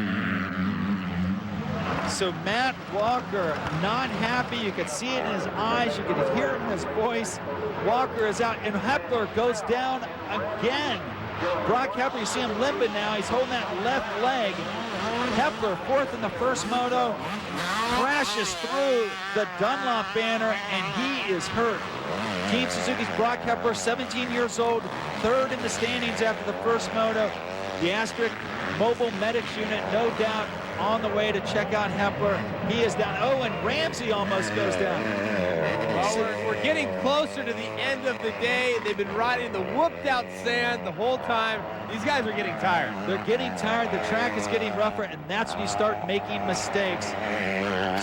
So Matt Walker not happy. You could see it in his eyes. You could hear it in his voice. Walker is out, and Hepler goes down again. Brock Hepler, you see him limping now. He's holding that left leg. Hepler, fourth in the first moto, crashes through the Dunlop banner, and he is hurt. Team Suzuki's Brock Hepler, 17 years old, third in the standings after the first moto. The Asterisk Mobile Medics Unit, no doubt, on the way to check out Hepler. He is down. Oh, and Ramsey almost goes down. Well, we're getting closer to the end of the day. They've been riding the whooped out sand the whole time. These guys are getting tired. They're getting tired. The track is getting rougher, and that's when you start making mistakes.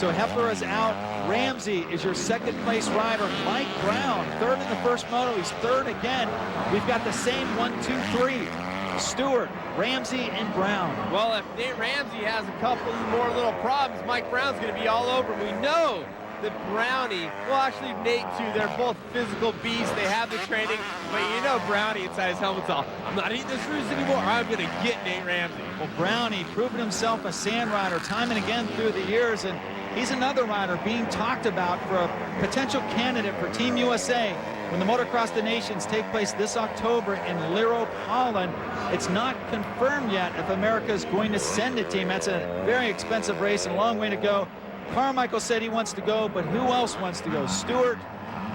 So Hepler is out. Ramsey is your second place rider. Mike Brown, third in the first moto. He's third again. We've got the same 1, 2, 3. Stewart, Ramsey, and Brown. Well, if Nate Ramsey has a couple more little problems, Mike Brown's going to be all over him. We know that Brownie, well, actually Nate too, they're both physical beasts. They have the training, but you know Brownie inside his helmet's all, I'm not eating this fruit anymore. I'm going to get Nate Ramsey. Well, Brownie proven himself a sand rider time and again through the years, and he's another rider being talked about for a potential candidate for Team USA. When the Motocross of the Nations take place this October in Liro, Holland, it's not confirmed yet if America is going to send a team. That's a very expensive race and a long way to go. Carmichael said he wants to go, but who else wants to go? Stewart,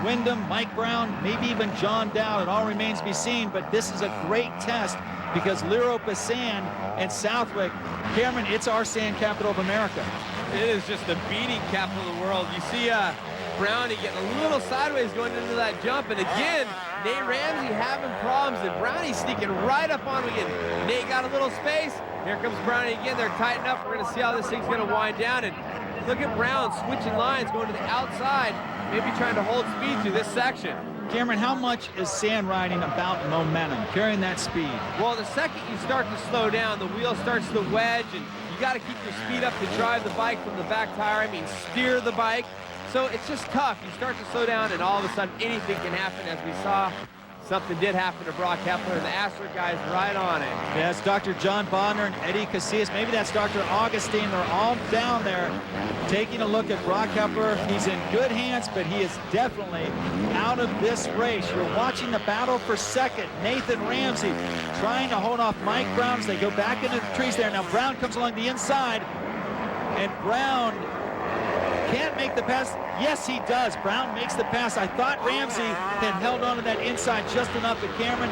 Wyndham, Mike Brown, maybe even John Dowd. It all remains to be seen, but this is a great test because Liro is sand and Southwick. Cameron, it's our sand capital of America. It is just the beating capital of the world. You see Brownie getting a little sideways going into that jump, and again, Nate Ramsey having problems, and Brownie sneaking right up on him again. Nate got a little space. Here comes Brownie again. They're tightened up. We're going to see how this thing's going to wind down, and look at Brown switching lines, going to the outside, maybe trying to hold speed through this section. Cameron, how much is sand riding about momentum, carrying that speed? Well, the second you start to slow down, the wheel starts to wedge, and you got to keep your speed up to drive the bike from the back tire. I mean, steer the bike. So it's just tough. You start to slow down, and all of a sudden, anything can happen, as we saw. Something did happen to Brock Hepler, and the Asterisk guys right on it. Yeah, it's Dr. John Bonner and Eddie Casillas. Maybe that's Dr. Augustine. They're all down there taking a look at Brock Hepler. He's in good hands, but he is definitely out of this race. You're watching the battle for second. Nathan Ramsey trying to hold off Mike Brown as they go back into the trees there. Now Brown comes along the inside, and Brown can't make the pass. Yes, he does. Brown makes the pass. I thought Ramsey had held on to that inside just enough, but Cameron,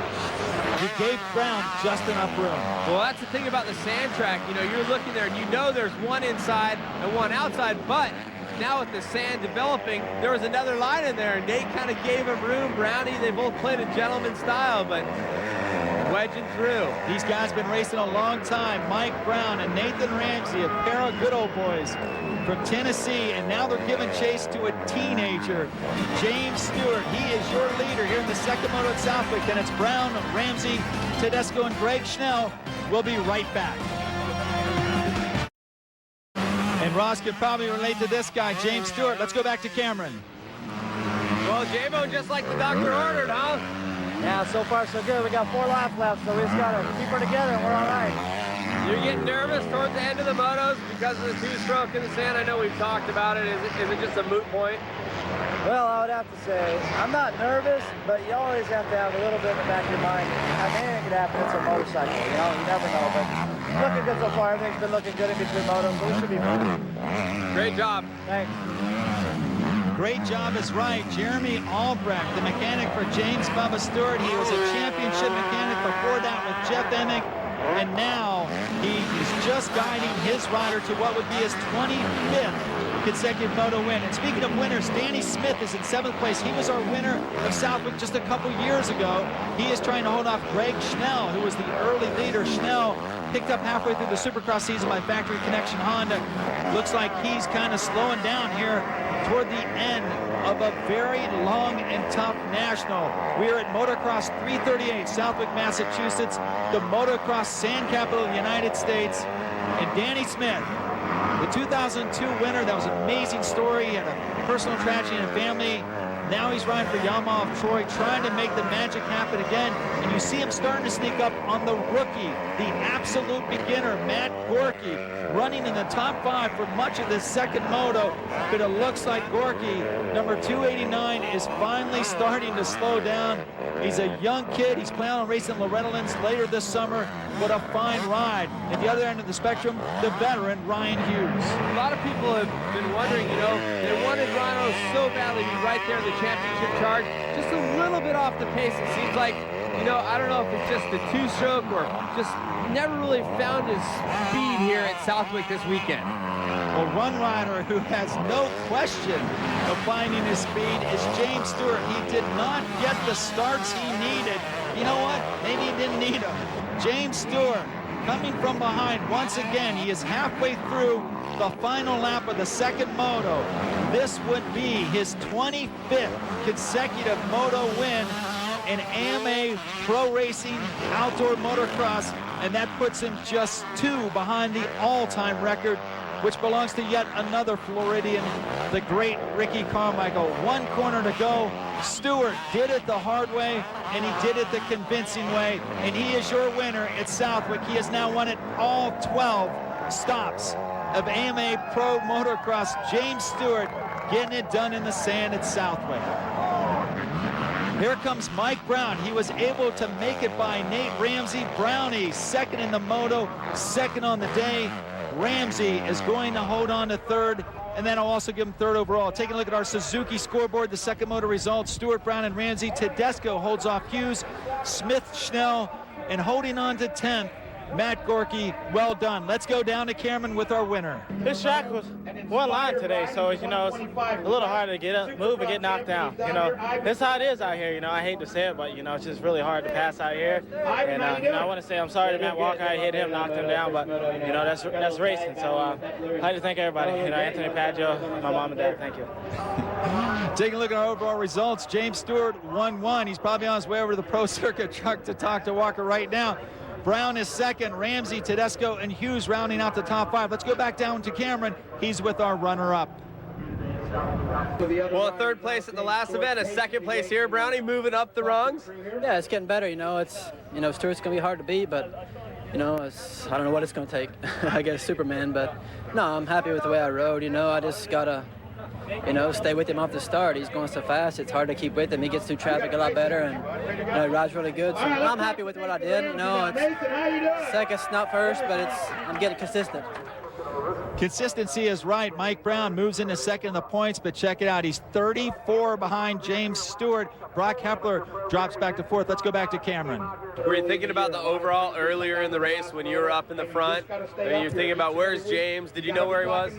he gave Brown just enough room. Well, that's the thing about the sand track. You know, you're looking there and you know there's one inside and one outside, but now with the sand developing, there was another line in there, and Nate kind of gave him room. Brownie, they both played a gentleman style, but wedging through. These guys have been racing a long time. Mike Brown and Nathan Ramsey, a pair of good old boys from Tennessee, and now they're giving chase to a teenager, James Stewart. He is your leader here in the second moto at Southwick, and it's Brown, Ramsey, Tedesco, and Greg Schnell. We'll be right back. Ross could probably relate to this guy, James Stewart. Let's go back to Cameron. Well, J-Mo, just like the doctor ordered, huh? Yeah, so far so good. We got 4 laps left, so we just got to keep her together and we're all right. You're getting nervous towards the end of the motos because of the 2-stroke in the sand. I know we've talked about it. Is it just a moot point? Well, I would have to say, I'm not nervous, but you always have to have a little bit in the back of your mind. I mean, anything could happen. It's a motorcycle, you know? You never know, but looking good so far. Everything's been looking good in between motos, so we should be fine. Great job. Thanks. Great job is right. Jeremy Albrecht, the mechanic for James Bubba Stewart. He was a championship mechanic before that with Jeff Emig, and now he is just guiding his rider to what would be his 25th consecutive moto win. And speaking of winners, Danny Smith is in 7th place. He was our winner of Southwick just a couple years ago. He is trying to hold off Greg Schnell, who was the early leader. Schnell picked up halfway through the Supercross season by Factory Connection Honda. Looks like he's kind of slowing down here toward the end of a very long and tough national. We are at Motocross 338, Southwick, Massachusetts, the motocross sand capital of the United States. And Danny Smith, the 2002 winner, that was an amazing story. He had a personal tragedy in a family. Now he's riding for Yamaha of Troy, trying to make the magic happen again. And you see him starting to sneak up on the rookie, the absolute beginner, Matt Gorky, running in the top 5 for much of this second moto. But it looks like Gorky, number 289, is finally starting to slow down. He's a young kid. He's planning on racing Loretta Lynn's later this summer. What a fine ride. At the other end of the spectrum, the veteran, Ryan Hughes. A lot of people have been wondering, you know, they wanted Rhino so badly to be right there in the championship charge. Just a little bit off the pace, it seems like. You know, I don't know if it's just the 2-stroke or just never really found his speed here at Southwick this weekend. Well, one rider who has no question of finding his speed is James Stewart. He did not get the starts he needed. You know what? Maybe he didn't need them. James Stewart coming from behind once again. He is halfway through the final lap of the second moto. This would be his 25th consecutive moto win in AMA Pro Racing Outdoor Motocross, and that puts him just 2 behind the all-time record, which belongs to yet another Floridian, the great Ricky Carmichael. 1 corner to go. Stewart did it the hard way, and he did it the convincing way, and he is your winner at Southwick. He has now won it all 12 stops of AMA Pro Motocross. James Stewart getting it done in the sand at Southwick. Here comes Mike Brown. He was able to make it by Nate Ramsey. Brownie, second in the moto, second on the day. Ramsey is going to hold on to 3rd, and then I'll also give him 3rd overall. Taking a look at our Suzuki scoreboard, the second moto results, Stewart, Brown, and Ramsey. Tedesco holds off Hughes, Smith, Schnell, and holding on to 10th, Matt Gorky. Well done. Let's go down to Cameron with our winner. This track was one line today, so, you know, it's a little harder to get up, move, and get knocked down. You know, that's how it is out here. You know, I hate to say it, but, you know, it's just really hard to pass out here. And, you know, I want to say I'm sorry to Matt Walker. I hit him, knocked him down, but, you know, that's racing. So I'd like to thank everybody. You know, Anthony Paggio, my mom and dad, thank you. Taking a look at our overall results, James Stewart 1-1. He's probably on his way over to the Pro Circuit truck to talk to Walker right now. Brown is second, Ramsey, Tedesco, and Hughes rounding out the top 5. Let's go back down to Cameron. He's with our runner-up. Well, 3rd place at the last event, a 2nd place here. Brownie moving up the rungs. Yeah, it's getting better. You know, Stewart's gonna be hard to beat, but you know, I don't know what it's gonna take. I guess Superman, but no, I'm happy with the way I rode. You know, I just gotta, you know, stay with him off the start. He's going so fast, it's hard to keep with him. He gets through traffic a lot better, and you know, he rides really good. So I'm happy with what I did. You know, it's second, not first, but I'm getting consistent. Consistency is right. Mike Brown moves into second in the points, but check it out. He's 34 behind James Stewart. Brock Hepler drops back to 4th. Let's go back to Cameron. Were you thinking about the overall earlier in the race when you were up in the front? I mean, you're thinking about where's James? Did you know where he was?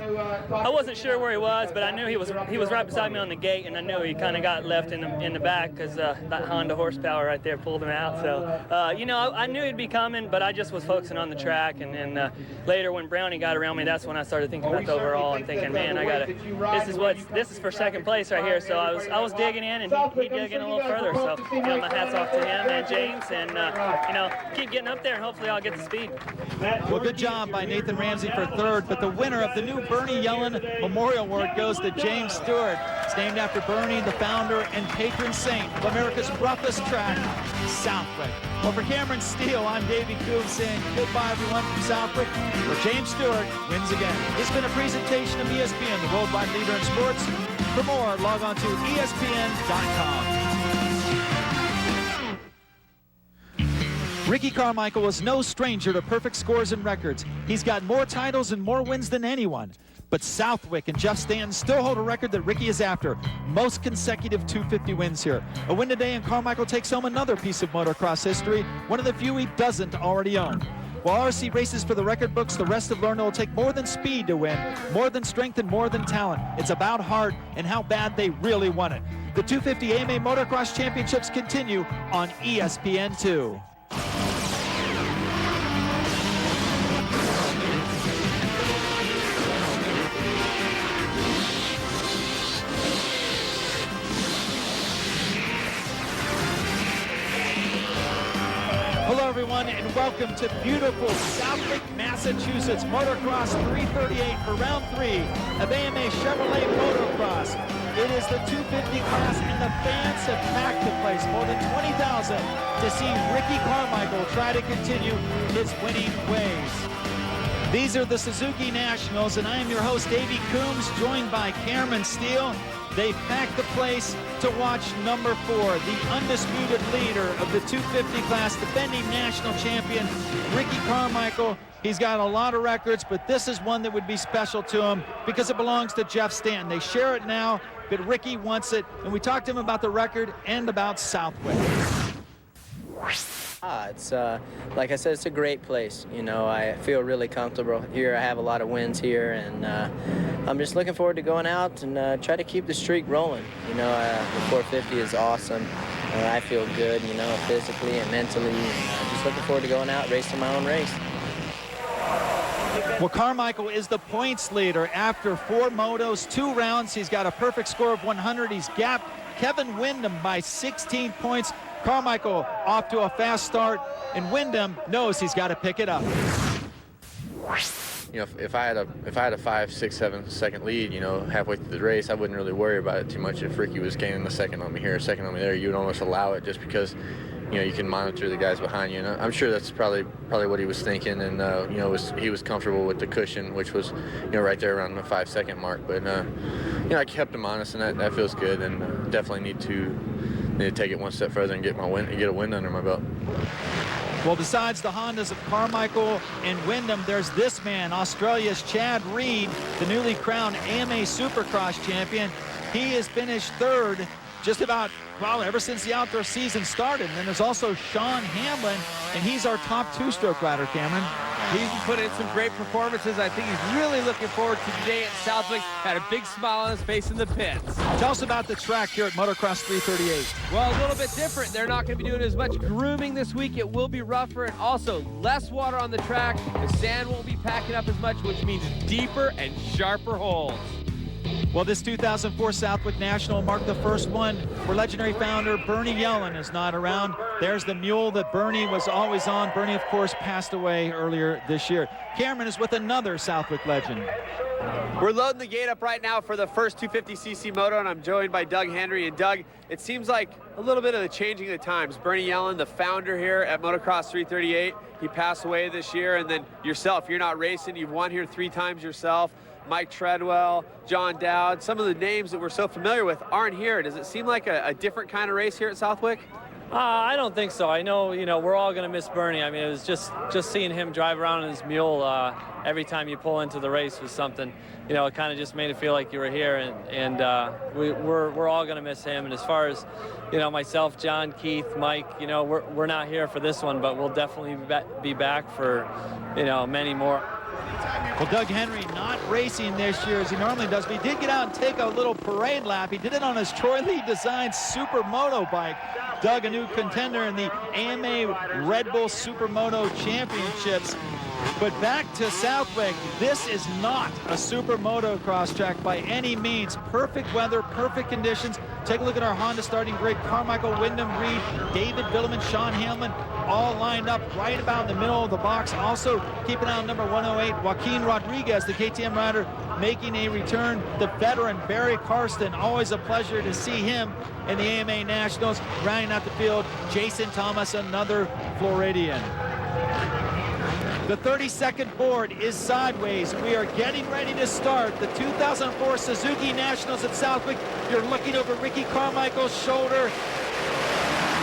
I wasn't sure where he was, but I knew he was right beside me on the gate, and I knew he kind of got left in the back because that Honda horsepower right there pulled him out. So, you know, I knew he'd be coming, but I just was focusing on the track, and then later when Brownie got around me, that's when I started thinking about the overall and thinking, man, this is for second place right here. So I was digging in, and he dug in a little further. So, you know, my hat's off to him and James, and you know, keep getting up there, and hopefully I'll get the speed. Well, good job by Nathan Ramsey for third, but the winner of the new Bernie Yellen Memorial Award goes to James Stewart. It's named after Bernie, the founder and patron saint of America's roughest track, Southwick. Well, for Cameron Steele, I'm Davey Coombs saying goodbye, everyone, from Southwick, where James Stewart wins again. This has been a presentation of ESPN, the worldwide leader in sports. For more, log on to ESPN.com. Ricky Carmichael is no stranger to perfect scores and records. He's got more titles and more wins than anyone. But Southwick and Jeff Stanton still hold a record that Ricky is after. Most consecutive 250 wins here. A win today, and Carmichael takes home another piece of motocross history, one of the few he doesn't already own. While RC races for the record books, the rest have learned it will take more than speed to win, more than strength and more than talent. It's about heart and how bad they really want it. The 250 AMA Motocross Championships continue on ESPN2. Hello, everyone, and welcome to beautiful Southwick, Massachusetts, Motocross 338 for round 3 of AMA Chevrolet Motocross. It is the 250 class, and the fans have packed the place, more than 20,000, to see Ricky Carmichael try to continue his winning ways. These are the Suzuki Nationals, and I am your host, Davey Coombs, joined by Cameron Steele. They packed the place to watch number 4, the undisputed leader of the 250 class, defending national champion, Ricky Carmichael. He's got a lot of records, but this is one that would be special to him because it belongs to Jeff Stanton. They share it now, but Ricky wants it, and we talked to him about the record and about Southwick. It's like I said, it's a great place. You know, I feel really comfortable here. I have a lot of wins here, and I'm just looking forward to going out and try to keep the streak rolling. You know, the 450 is awesome. I feel good, you know, physically and mentally. And just looking forward to going out, racing my own race. Well, Carmichael is the points leader after 4 motos, 2 rounds. He's got a perfect score of 100. He's gapped Kevin Windham by 16 points. Carmichael off to a fast start, and Windham knows he's got to pick it up. You know, if I had a 5, 6, 7 second lead, you know, halfway through the race, I wouldn't really worry about it too much. If Ricky was gaining a second on me here, a second on me there, you would almost allow it just because, you know, you can monitor the guys behind you. And I'm sure that's probably what he was thinking. And you know, he was comfortable with the cushion, which was, you know, right there around the 5-second mark. But you know, I kept him honest, and that feels good. And definitely need to take it one step further and get a win under my belt. Well, besides the Hondas of Carmichael and Windham, there's this man, Australia's Chad Reed, the newly crowned AMA Supercross champion. He has finished 3rd just about, well, ever since the outdoor season started. And then there's also Sean Hamlin, and he's our top 2-stroke rider, Cameron. He's put in some great performances. I think he's really looking forward to today at Southwick. Had a big smile on his face in the pits. Tell us about the track here at Motocross 338. Well, a little bit different. They're not going to be doing as much grooming this week. It will be rougher, and also less water on the track. The sand won't be packing up as much, which means deeper and sharper holes. Well, this 2004 Southwick National marked the first one where legendary founder Bernie Yellen is not around. There's the mule that Bernie was always on. Bernie, of course, passed away earlier this year. Cameron is with another Southwick legend. We're loading the gate up right now for the first 250cc moto, and I'm joined by Doug Henry. And Doug, it seems like a little bit of the changing of the times. Bernie Yellen, the founder here at Motocross 338, he passed away this year. And then yourself, you're not racing. You've won here 3 times yourself. Mike Treadwell, John Dowd, some of the names that we're so familiar with aren't here. Does it seem like a different kind of race here at Southwick? I don't think so. I know, you know, we're all going to miss Bernie. I mean, it was just seeing him drive around on his mule every time you pull into the race was something, you know, it kind of just made it feel like you were here, and we're all going to miss him. And as far as, you know, myself, John, Keith, Mike, you know, we're not here for this one, but we'll definitely be back for, you know, many more. Well, Doug Henry not racing this year as he normally does, but he did get out and take a little parade lap. He did it on his Troy Lee designed Supermoto bike. Doug, a new contender in the AMA Red Bull Supermoto Championships. But back to Southwick, this is not a super motocross track by any means. Perfect weather, perfect conditions. Take a look at our Honda starting grid. Carmichael, Wyndham, Reed, David Villeman, Sean Hamlin, all lined up right about in the middle of the box. Also, keep an eye on number 108, Joaquin Rodriguez, the KTM rider, making a return. The veteran Barry Karsten, always a pleasure to see him in the AMA Nationals. Rounding out the field, Jason Thomas, another Floridian. The 32nd board is sideways. We are getting ready to start the 2004 Suzuki Nationals at Southwick. You're looking over Ricky Carmichael's shoulder.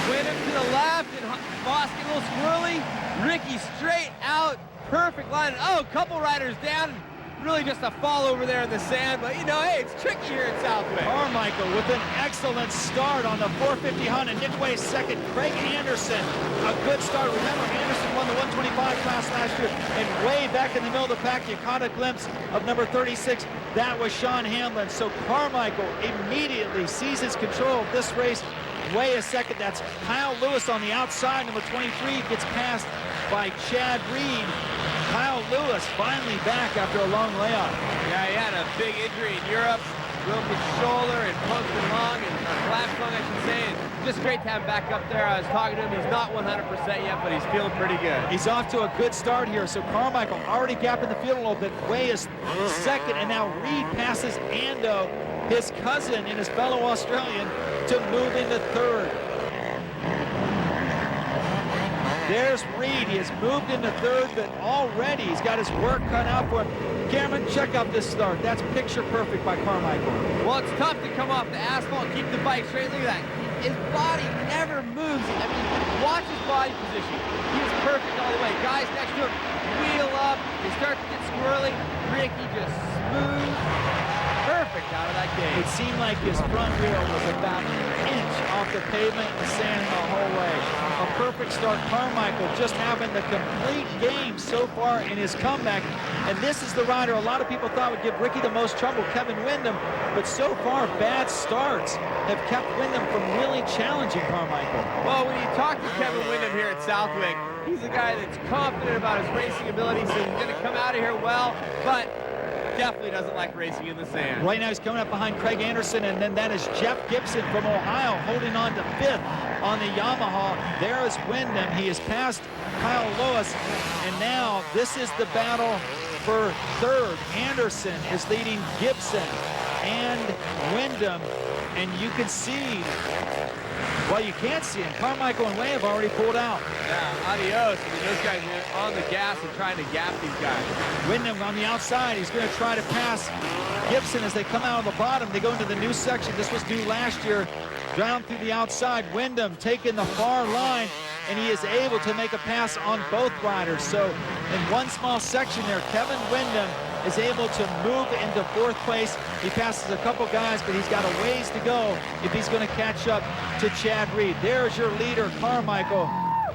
Wyndham to the left, and Voss a little squirrely. Ricky straight out, perfect line. Oh, a couple riders down. Really just a fall over there in the sand, but you know, hey, it's tricky here in Southwick. Carmichael with an excellent start on the 450 Honda. Nick Way second. Craig Anderson, a good start. Remember, Anderson won the 125 class last year, and way back in the middle of the pack, you caught a glimpse of number 36. That was Sean Hamlin. So Carmichael immediately seizes control of this race. Way a second. That's Kyle Lewis on the outside. Number 23 gets passed by Chad Reed. Kyle Lewis finally back after a long layoff. Yeah, he had a big injury in Europe, broke his shoulder and posted lung, and collapsed lung, I should say. And just great to have him back up there. I was talking to him. He's not 100% yet, but he's feeling pretty good. He's off to a good start here. So Carmichael already gapping the field a little bit. Way is second, and now Reed passes Ando, his cousin and his fellow Australian, to move into third. There's Reed. He has moved into third, but already he's got his work cut out for him. Cameron, check out this start. That's picture perfect by Carmichael. Well, it's tough to come off the asphalt and keep the bike straight. Look at that. His body never moves. I mean, watch his body position. He is perfect all the way. Guys next to him wheel up. They start to get squirrely. Ricky just smooth. Perfect out of that gate. It seemed like his front wheel was about an inch off the pavement and sand the whole way. A perfect start. Carmichael just having the complete game so far in his comeback. And this is the rider a lot of people thought would give Ricky the most trouble, Kevin Wyndham. But so far, bad starts have kept Wyndham from really challenging Carmichael. Well, when you talk to Kevin Wyndham here at Southwick, he's a guy that's confident about his racing ability, so he's going to come out of here well, but definitely doesn't like racing in the sand. Right now he's coming up behind Craig Anderson, and then that is Jeff Gibson from Ohio holding on to fifth on the Yamaha. There is Wyndham. He has passed Kyle Lewis, and now this is the battle for third. Anderson is leading Gibson and Wyndham, and you can see, well, you can't see him. Carmichael and Way have already pulled out. Yeah, adios. I mean, those guys are on the gas and trying to gap these guys. Wyndham on the outside. He's going to try to pass Gibson as they come out of the bottom. They go into the new section. This was new last year. Down through the outside. Wyndham taking the far line, and he is able to make a pass on both riders. So in one small section there, Kevin Wyndham is able to move into fourth place. He passes a couple guys, but he's got a ways to go if he's going to catch up to Chad Reed. There's your leader, Carmichael,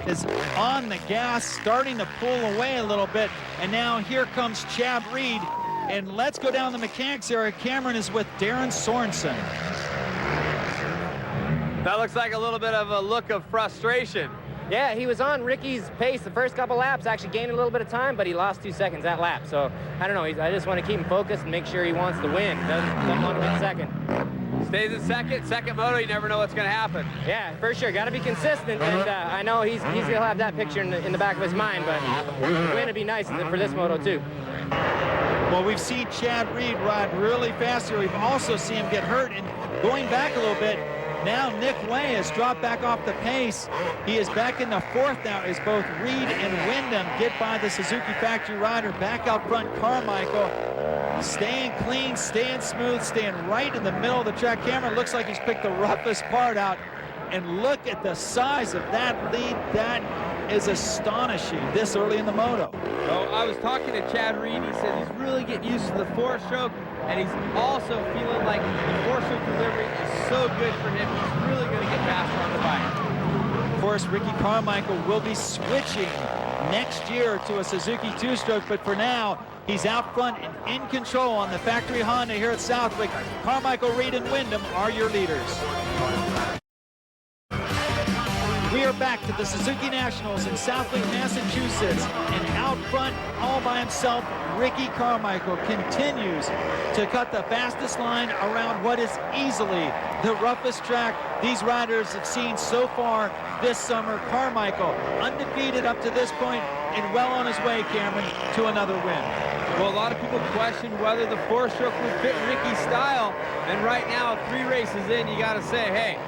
is on the gas, starting to pull away a little bit. And now here comes Chad Reed. And let's go down the mechanics area. Cameron is with Darren Sorensen. That looks like a little bit of a look of frustration. Yeah, he was on Ricky's pace the first couple laps, actually gained a little bit of time, but he lost 2 seconds that lap. So, I don't know, I just want to keep him focused and make sure he wants to win. Doesn't want to win second. Stays in second moto, you never know what's going to happen. Yeah, for sure, got to be consistent, and I know he's going to have that picture in the back of his mind, but the win would be nice for this moto too. Well, we've seen Chad Reed ride really fast here. We've also seen him get hurt, and going back a little bit, now Nick Way has dropped back off the pace. He is back in the fourth now as both Reed and Wyndham get by the Suzuki factory rider. Back out front, Carmichael staying clean, staying smooth, staying right in the middle of the track. Cameron looks like he's picked the roughest part out. And look at the size of that lead. That is astonishing this early in the moto. Oh, I was talking to Chad Reed. He said he's really getting used to the four-stroke, and he's also feeling like the four-stroke delivery is so good for him. He's really going to get faster on the bike. Of course, Ricky Carmichael will be switching next year to a Suzuki two-stroke, but for now, he's out front and in control on the factory Honda here at Southwick. Carmichael, Reed, and Wyndham are your leaders. We are back to the Suzuki Nationals in Southwick, Massachusetts. And out front, all by himself, Ricky Carmichael continues to cut the fastest line around what is easily the roughest track these riders have seen so far this summer. Carmichael, undefeated up to this point, and well on his way, Cameron, to another win. Well, a lot of people question whether the four-stroke would fit Ricky's style. And right now, 3 races in, you got to say, hey,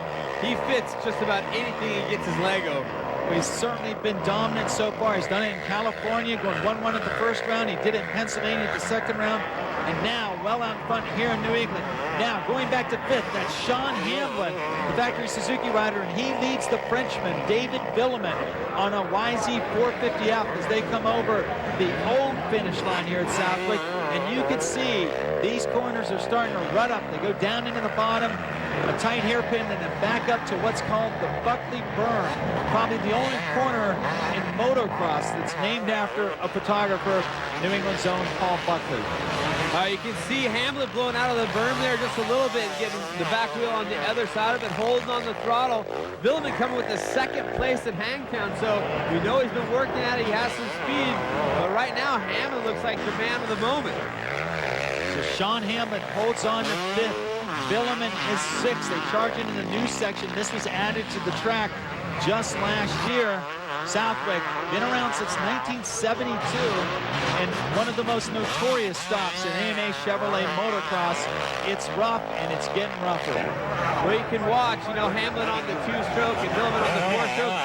he fits just about anything he gets his leg over. Well, he's certainly been dominant so far. He's done it in California, going 1-1 at the first round. He did it in Pennsylvania at the second round. And now, well out in front here in New England. Now, going back to 5th, that's Sean Hamlin, the factory Suzuki rider, and he leads the Frenchman, David Villemin, on a YZ 450F as they come over the old finish line here at Southwick. And you can see these corners are starting to rut up. They go down into the bottom, a tight hairpin, and then back up to what's called the Buckley Berm. Probably the only corner in motocross that's named after a photographer, New England's own Paul Buckley. You can see Hamlin blowing out of the berm there just a little bit, getting the back wheel on the other side of it, holding on the throttle. Villemin coming with the 2nd place at Hangtown, so we know he's been working at it. He has some speed, but right now Hamlin looks like the man of the moment. So Sean Hamlin holds on to 5th. Villemin is 6th. They charge into the new section. This was added to the track just last year. Southwick, been around since 1972, and one of the most notorious stops in AMA Chevrolet motocross. It's rough, and it's getting rougher. Well, you can watch, Hamlin on the 2-stroke and Villemin on the 4-stroke.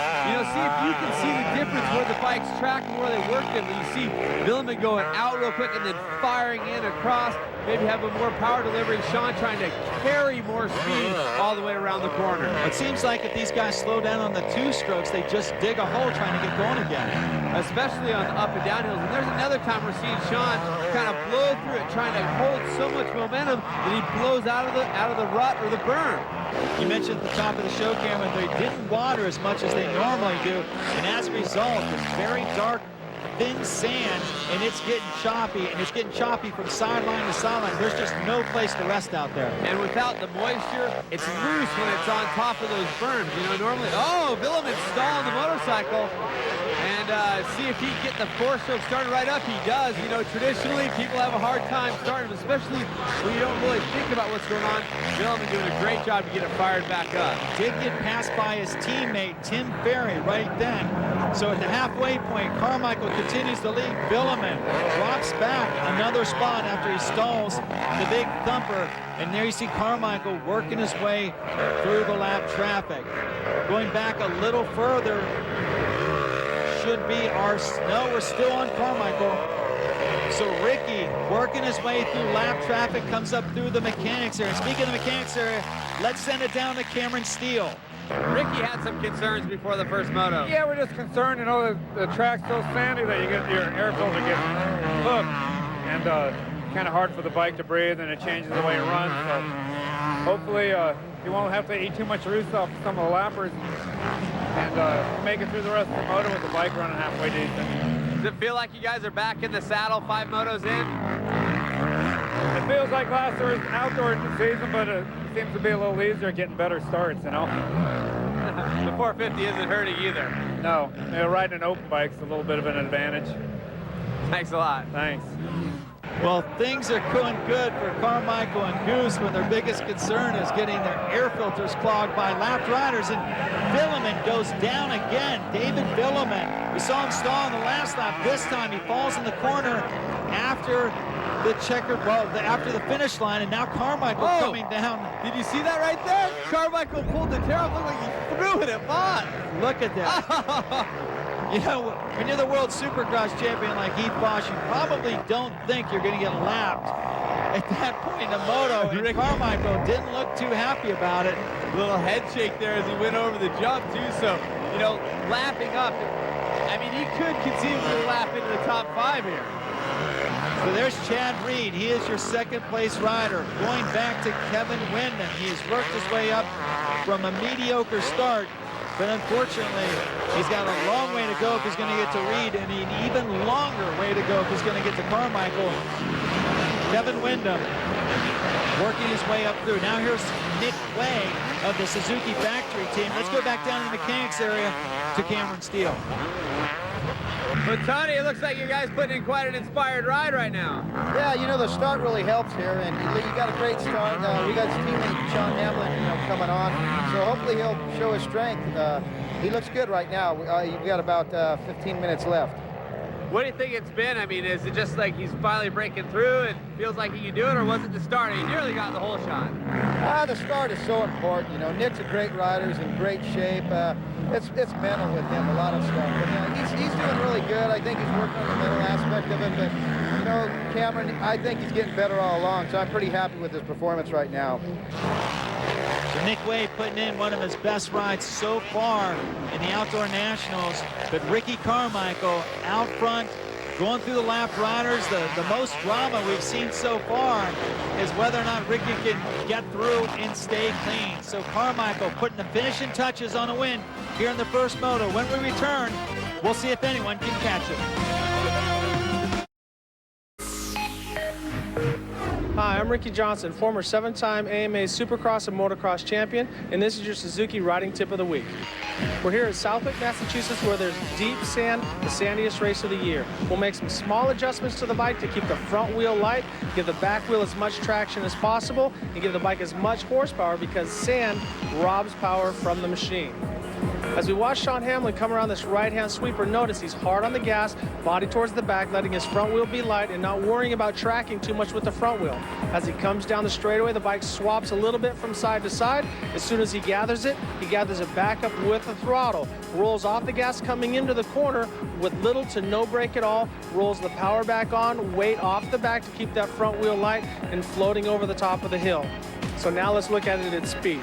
See if you can see the difference where the bike's tracked and where they worked it. You see Villemin going out real quick and then firing in across, maybe have a more power delivery. Sean trying to carry more speed all the way around the corner. It seems like if these guys slow down on the 2-strokes, they just dig a hole trying to get going again. Especially on the up and down hills. And there's another time we're seeing Sean kind of blow through it, trying to hold so much momentum that he blows out of the rut or the berm. You mentioned at the top of the show, Cameron, they didn't water as much as they normally do, and as a result, it's very dark, thin sand, and it's getting choppy, from sideline to sideline. There's just no place to rest out there. And without the moisture, it's loose when it's on top of those berms. Normally, Villemin stalling the motorcycle, and see if he can get the 4-stroke started right up. He does. Traditionally, people have a hard time starting, especially when you don't really think about what's going on. Villemin doing a great job to get it fired back up. Did get passed by his teammate, Tim Ferry, right then. So at the halfway point, Carmichael continues to lead. Villemin drops back another spot after he stalls the big thumper. And there you see Carmichael working his way through the lap traffic. Going back a little further should be we're still on Carmichael. So Ricky working his way through lap traffic, comes up through the mechanics area. Speaking of the mechanics area, let's send it down to Cameron Steele. Ricky had some concerns before the first moto. Yeah, we're just concerned, the track's so sandy that you get your air filter gets hooked, and kind of hard for the bike to breathe, and it changes the way it runs. So hopefully you won't have to eat too much roost off some of the lappers, and make it through the rest of the moto with the bike running halfway decent. Does it feel like you guys are back in the saddle 5 motos in? It feels like last year's outdoor season, but it seems to be a little easier getting better starts, The 450 isn't hurting either. No, riding an open bike's a little bit of an advantage. Thanks a lot. Thanks. Well, things are going good for Carmichael and Goose when their biggest concern is getting their air filters clogged by lapped riders. And Villemin goes down again. David Villemin. We saw him stall in the last lap. This time he falls in the corner after the after the finish line, and now Carmichael coming down. Did you see that right there? Carmichael pulled the tail. Looked like he threw it at Vaughn. Look at that. When you're the world supercross champion like Heath Bosch, you probably don't think you're going to get lapped at that point in the moto, and Carmichael didn't look too happy about it. A little head shake there as he went over the jump, too. So, lapping up, he could conceivably lap into the top 5 here. So there's Chad Reed. He is your 2nd place rider. Going back to Kevin Windham. He's worked his way up from a mediocre start, but unfortunately, he's got a long way to go if he's going to get to Reed, and an even longer way to go if he's going to get to Carmichael. Kevin Windham working his way up through. Now here's Nick Way of the Suzuki factory team. Let's go back down to the mechanics area to Cameron Steele. But Tony, it looks like you guys putting in quite an inspired ride right now. Yeah, you know, the start really helps here, and you got a great start. We got his teammate Sean Hamlin, coming on, so hopefully he'll show his strength. He looks good right now. We got about 15 minutes left. What do you think it's been? I mean, is it just like he's finally breaking through and feels like he can do it, or was it the start? He nearly got the whole shot. The start is so important. You know, Nick's a great rider. He's in great shape. It's mental with him, a lot of stuff. But he's doing really good. I think he's working on the mental aspect of it. But, you know, Cameron, I think he's getting better all along, so I'm pretty happy with his performance right now. So Nick Way putting in one of his best rides so far in the Outdoor Nationals. But Ricky Carmichael out front, going through the lap riders. The most drama we've seen so far is whether or not Ricky can get through and stay clean. So Carmichael putting the finishing touches on a win here in the first moto. When we return, we'll see if anyone can catch him. Hi, I'm Ricky Johnson, former 7-time AMA Supercross and Motocross champion, and this is your Suzuki riding tip of the week. We're here in Southwick, Massachusetts, where there's deep sand, the sandiest race of the year. We'll make some small adjustments to the bike to keep the front wheel light, give the back wheel as much traction as possible, and give the bike as much horsepower because sand robs power from the machine. As we watch Sean Hamlin come around this right-hand sweeper, notice he's hard on the gas, body towards the back, letting his front wheel be light and not worrying about tracking too much with the front wheel. As he comes down the straightaway, the bike swaps a little bit from side to side. As soon as he gathers it back up with the throttle, rolls off the gas coming into the corner with little to no brake at all, rolls the power back on, weight off the back to keep that front wheel light and floating over the top of the hill. So now let's look at it at speed.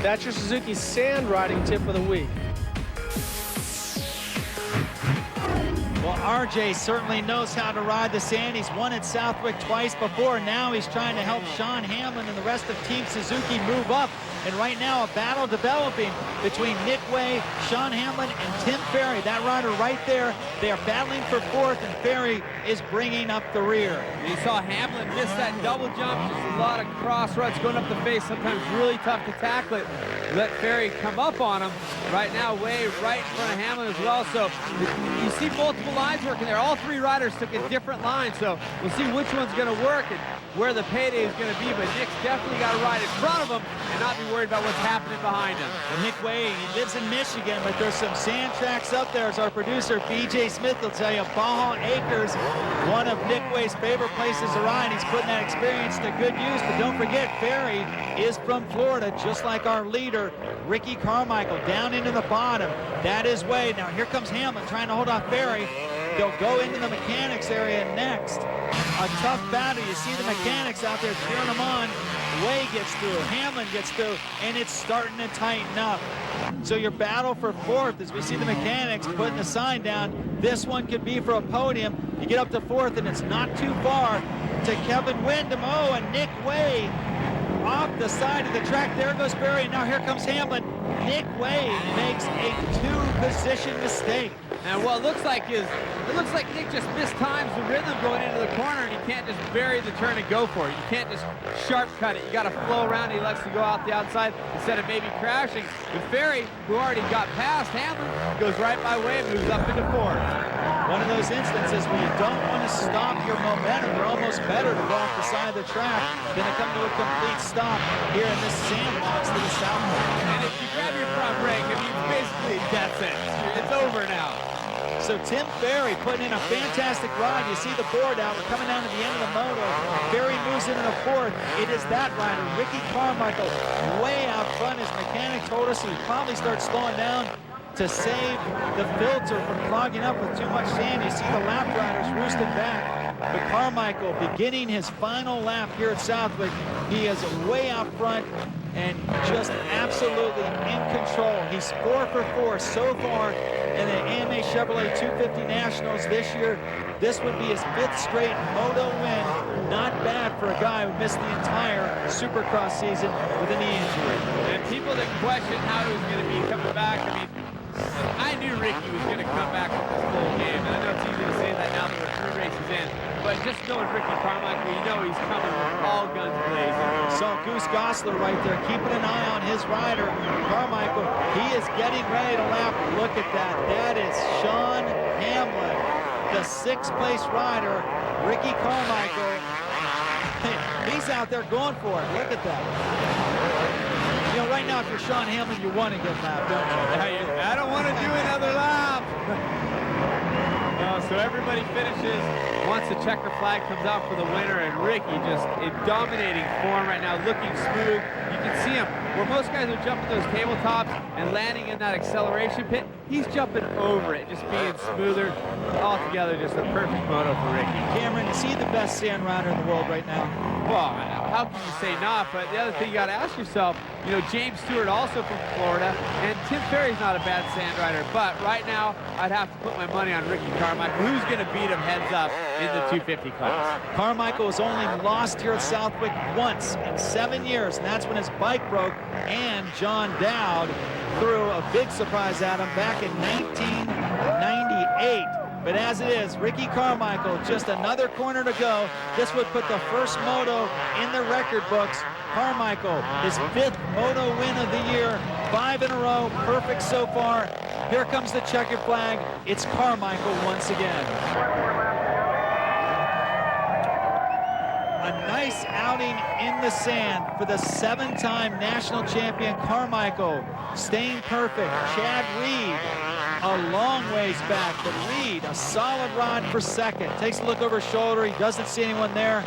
That's your Suzuki sand riding tip of the week. Well, RJ certainly knows how to ride the sand. He's won at Southwick twice before. Now he's trying to help Sean Hamlin and the rest of Team Suzuki move up. And right now, a battle developing between Nick Way, Sean Hamlin, and Tim Ferry. That rider right there, they are battling for fourth, and Ferry is bringing up the rear. You saw Hamlin miss that double jump. Just a lot of cross ruts going up the face. Sometimes really tough to tackle it. Let Ferry come up on him. Right now, Way right in front of Hamlin as well. So you see multiple lines working there. All three riders took a different line. So we'll see which one's going to work and where the payday is going to be. But Nick's definitely got to ride in front of him and not be worried about what's happening behind him. Well, Nick Way, he lives in Michigan, but there's some sand tracks up there, as our producer BJ Smith will tell you. Baja Acres, one of Nick Way's favorite places to ride. He's putting that experience to good use, but don't forget, Ferry is from Florida, just like our leader, Ricky Carmichael, down into the bottom. That is Way. Now here comes Hamlin trying to hold off Ferry. They'll go into the mechanics area next. A tough battle. You see the mechanics out there cheering them on. Way gets through, Hamlin gets through, and it's starting to tighten up. So your battle for fourth, as we see the mechanics putting the sign down, this one could be for a podium. You get up to fourth, and it's not too far to Kevin Windham. Oh, and Nick Way off the side of the track. There goes Ferry, and now here comes Hamlin. Nick Way makes a two-position mistake. And what looks like is, it looks like Nick just mistimes the rhythm going into the corner, and you can't just bury the turn and go for it. You can't just sharp cut it. You got to flow around. He likes to go out the outside instead of maybe crashing. But Ferry, who already got past Hamlin, goes right by Way and moves up into fourth. One of those instances where you don't want to stop your momentum. You're almost better to go off the side of the track than to come to a complete stop here in this sandbox to the south. And if you grab your front brake, I mean, basically that's it. It's over now. So Tim Ferry putting in a fantastic ride. You see the board out. We're coming down to the end of the moto. Ferry moves into the fourth. It is that rider, Ricky Carmichael, way out front. His mechanic told us he would probably start slowing down to save the filter from clogging up with too much sand. You see the lap riders roosted back. But Carmichael beginning his final lap here at Southwick. He is way out front and just absolutely in control. He's 4 for 4 so far in the AMA Chevrolet 250 Nationals this year. This would be his 5th straight moto win. Not bad for a guy who missed the entire Supercross season with a knee injury. And people that question how he was going to be coming back, I mean, I knew Ricky was going to come back with this full game, and I know it's easy to say that now that we're 3 races in, but just knowing Ricky Carmichael, you know he's coming with all guns blazing. So Goose Gosler right there, keeping an eye on his rider, Carmichael. He is getting ready to lap. Look at that. That is Sean Hamlin, the 6th place rider. Ricky Carmichael, he's out there going for it. Look at that. You know, right now, if you're Sean Hamlin, you want to get lapped, don't you? I don't want to do another lap. So everybody finishes once the checker flag comes out for the winner, and Ricky just in dominating form right now, looking smooth. You can see him where most guys are jumping those tabletops and landing in that acceleration pit. He's jumping over it, just being smoother. Altogether, just a perfect moto for Ricky. Cameron, is he the best sand rider in the world right now? Well, how can you say not? But the other thing you got to ask yourself, you know, James Stewart also from Florida, and Tim Ferry's not a bad sand rider. But right now, I'd have to put my money on Ricky Carmichael. Who's going to beat him heads up in the 250 class? Carmichael has only lost here at Southwick once in 7 years, and that's when his bike broke, and John Dowd threw a big surprise at him back in 1998. But as it is, Ricky Carmichael, just another corner to go. This would put the first moto in the record books. Carmichael, his 5th moto win of the year, 5 in a row, perfect so far. Here comes the checkered flag. It's Carmichael once again. A nice outing in the sand for the 7-time national champion Carmichael. Staying perfect. Chad Reed, a long ways back, but Reed, a solid ride for 2nd. Takes a look over his shoulder. He doesn't see anyone there.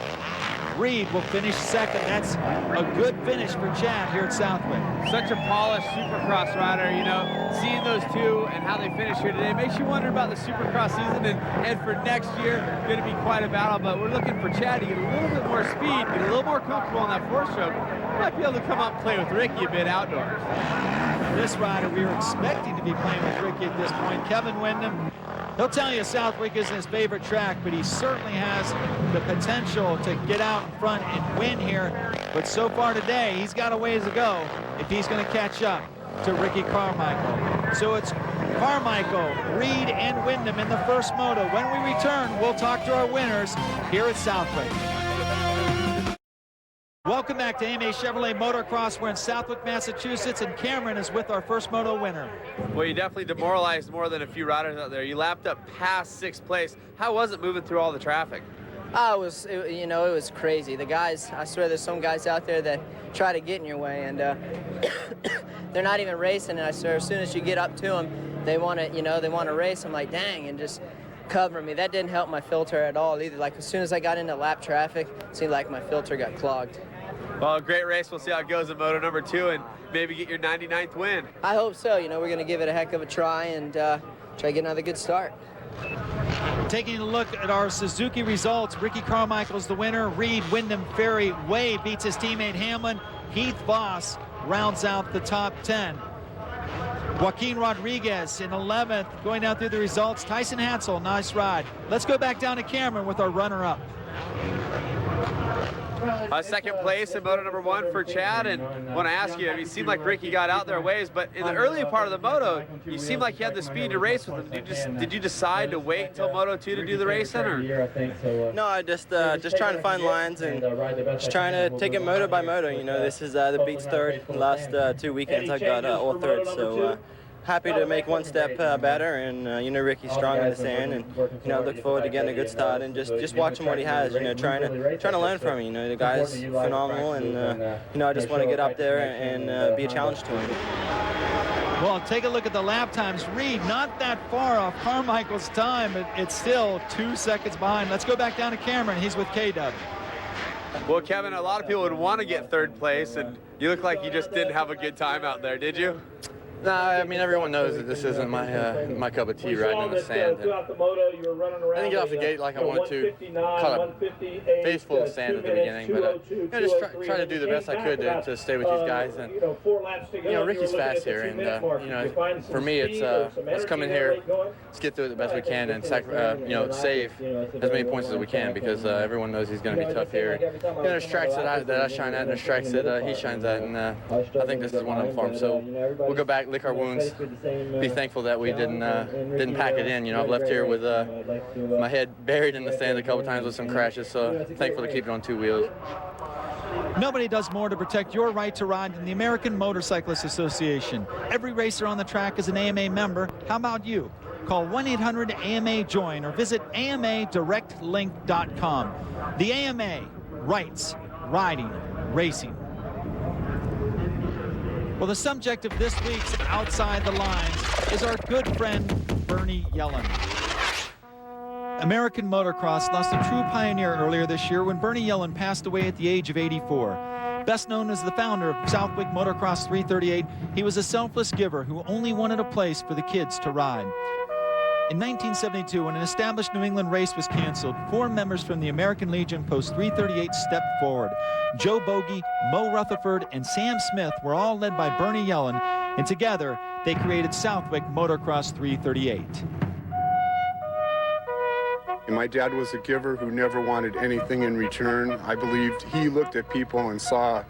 Reed will finish 2nd. That's a good finish for Chad here at Southwick. Such a polished Supercross rider, you know, seeing those two and how they finish here today makes you wonder about the Supercross season, and for next year, going to be quite a battle, but we're looking for Chad to get a little bit more speed, get a little more comfortable on that 4-stroke. Might be able to come out and play with Ricky a bit outdoors. This rider we were expecting to be playing with Ricky at this point, Kevin Windham. He'll tell you Southwick isn't his favorite track, but he certainly has the potential to get out in front and win here. But so far today, he's got a ways to go if he's going to catch up to Ricky Carmichael. So it's Carmichael, Reed, and Windham in the first moto. When we return, we'll talk to our winners here at Southwick. Welcome back to AMA Chevrolet Motocross. We're in Southwick, Massachusetts, and Cameron is with our first moto winner. Well, you definitely demoralized more than a few riders out there. You lapped up past 6th place. How was it moving through all the traffic? It was crazy. The guys, I swear there's some guys out there that try to get in your way, and they're not even racing, and I swear as soon as you get up to them, they want to race. I'm like, dang, and just covering me. That didn't help my filter at all either. Like, as soon as I got into lap traffic, it seemed like my filter got clogged. Well, great race. We'll see how it goes in moto number 2 and maybe get your 99th win. I hope so. You know, we're going to give it a heck of a try and try to get another good start. Taking a look at our Suzuki results, Ricky Carmichael's the winner. Reed, Windham, Ferry, Way beats his teammate Hamlin. Heath Voss rounds out the top 10. Joaquin Rodriguez in 11th. Going down through the results, Tyson Hansel, nice ride. Let's go back down to Cameron with our runner-up. 2nd place in moto number 1 for Chad, and I want to ask you, it seemed like Ricky got out there ways, but in the earlier part of the moto, you seemed like you had the speed to race with him. Did you decide to wait until Moto 2 to do the racing, or? No, I just trying to find lines and just trying to take it moto by moto. You know, this is the Beats 3rd. The last 2 weekends I got all 3rds, so happy to make one step better, and you know, Ricky's strong in the sand, and you know, look forward to getting a good start and just watching what he has. You know, trying to learn from him. You know, the guy's phenomenal, and you know, I just want to get up there and be a challenge to him. Well, take a look at the lap times. Reed not that far off Carmichael's time, but it's still 2 seconds behind. Let's go back down to Cameron. He's with K-Dub. Well, Kevin, a lot of people would want to get 3rd place, and you look like you just didn't have a good time out there, did you? No, I mean, everyone knows that this isn't my cup of tea riding in the sand. And I didn't get off the gate like I wanted to. Caught a face full of sand at the beginning, but you know, just try to do the best I could to stay with these guys. And you know, Ricky's fast here, and you know, for me, it's let's come in here, let's get through it the best we can, and you know, save as many points as we can, because everyone knows he's going to be tough here. You know, there's tracks that I shine at, and there's tracks that he shines at, and I think this is one of them for him. So we'll go back lick our wounds, be thankful that we didn't pack it in. You know, I've left here with my head buried in the sand a couple times with some crashes, so thankful to keep it on 2 wheels. Nobody does more to protect your right to ride than the American Motorcyclists Association. Every racer on the track is an AMA member. How about you? Call 1-800-AMA-JOIN or visit AMADirectLink.com. The AMA, rights, riding, racing. Well, the subject of this week's Outside the Lines is our good friend, Bernie Yellen. American motocross lost a true pioneer earlier this year when Bernie Yellen passed away at the age of 84. Best known as the founder of Southwick Motocross 338, he was a selfless giver who only wanted a place for the kids to ride. In 1972, when an established New England race was canceled, 4 members from the American Legion Post 338 stepped forward. Joe Bogie, Mo Rutherford, and Sam Smith were all led by Bernie Yellen, and together they created Southwick Motocross 338. My dad was a giver who never wanted anything in return. I believed he looked at people and saw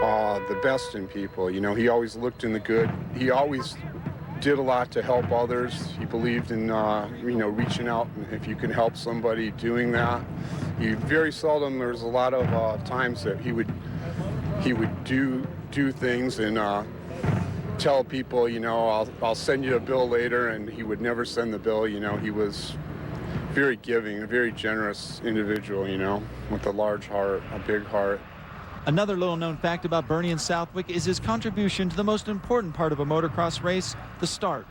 the best in people. You know, he always looked in the good. He always did a lot to help others. He believed in, you know, reaching out, and if you can help somebody, doing that. He very seldom, there's a lot of times that he would do things and tell people, you know, I'll send you a bill later, and he would never send the bill. You know, he was very giving, a very generous individual, you know, with a large heart, a big heart. Another little-known fact about Bernie and Southwick is his contribution to the most important part of a motocross race, the start.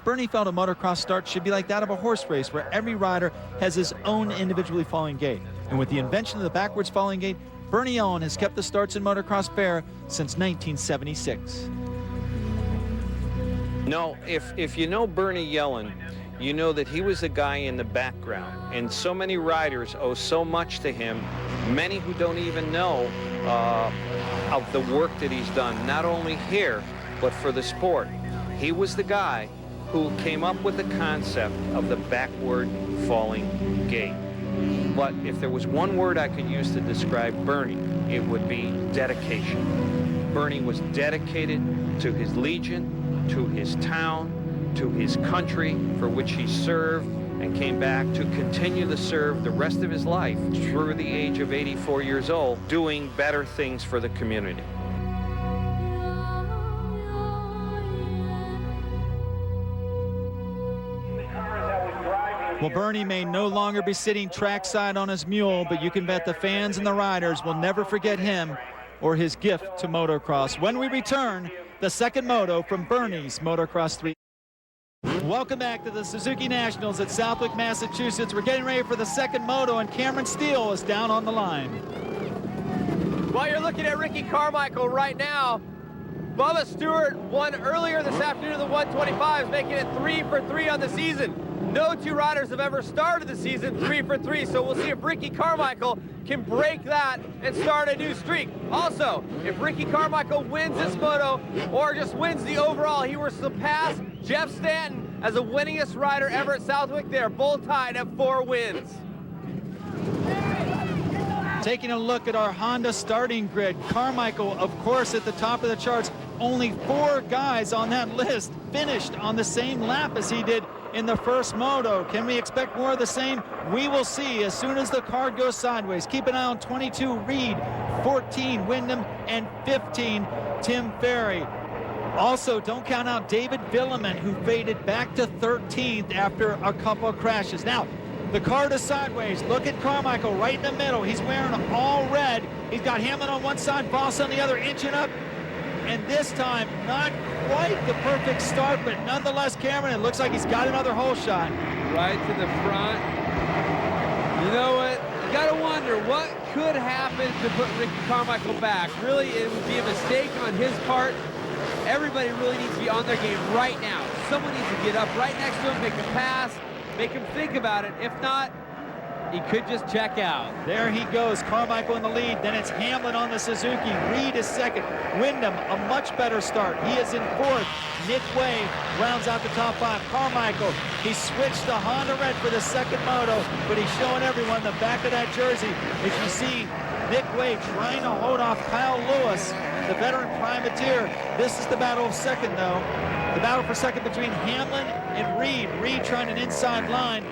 Bernie felt a motocross start should be like that of a horse race, where every rider has his own individually falling gait. And with the invention of the backwards falling gait, Bernie Yellen has kept the starts in motocross fair since 1976. No, if you know Bernie Yellen, you know that he was a guy in the background, and so many riders owe so much to him, many who don't even know of the work that he's done, not only here, but for the sport. He was the guy who came up with the concept of the backward falling gait. But if there was one word I could use to describe Bernie, it would be dedication. Bernie was dedicated to his Legion, to his town, to his country for which he served, and came back to continue to serve the rest of his life through the age of 84 years old, doing better things for the community. Well, Bernie may no longer be sitting trackside on his mule, but you can bet the fans and the riders will never forget him or his gift to motocross. When we return, the second moto from Bernie's Motocross 3. Welcome back to the Suzuki Nationals at Southwick, Massachusetts. We're getting ready for the second moto, and Cameron Steele is down on the line. While you're looking at Ricky Carmichael right now, Bubba Stewart won earlier this afternoon of the 125s, making it 3 for 3 on the season. No 2 riders have ever started the season 3 for 3, so we'll see if Ricky Carmichael can break that and start a new streak. Also, if Ricky Carmichael wins this moto or just wins the overall, he will surpass Jeff Stanton as the winningest rider ever at Southwick. They are both tied at 4 wins. Taking a look at our Honda starting grid, Carmichael, of course, at the top of the charts. Only 4 guys on that list finished on the same lap as he did in the first moto. Can we expect more of the same? We will see as soon as the card goes sideways. Keep an eye on 22, Reed, 14, Wyndham, and 15, Tim Ferry. Also, don't count out David Villeman, who faded back to 13th after a couple of crashes. Now, the card is sideways. Look at Carmichael right in the middle. He's wearing all red. He's got Hamlin on one side, Voss on the other, inching up. And this time, not quite the perfect start, but nonetheless, Cameron, it looks like he's got another hole shot. Right to the front. You know what? You got to wonder what could happen to put Ricky Carmichael back. Really, it would be a mistake on his part. Everybody really needs to be on their game right now. Someone needs to get up right next to him, make a pass, make him think about it. If not, he could just check out. There he goes, Carmichael in the lead. Then it's Hamlin on the Suzuki. Reed is second. Wyndham, a much better start. He is in 4th. Nick Way rounds out the top 5. Carmichael, he switched to Honda Red for the second moto, but he's showing everyone the back of that jersey. As you see, Nick Way trying to hold off Kyle Lewis, the veteran privateer. This is the battle of second, though. The battle for second between Hamlin and Reed. Reed trying an inside line.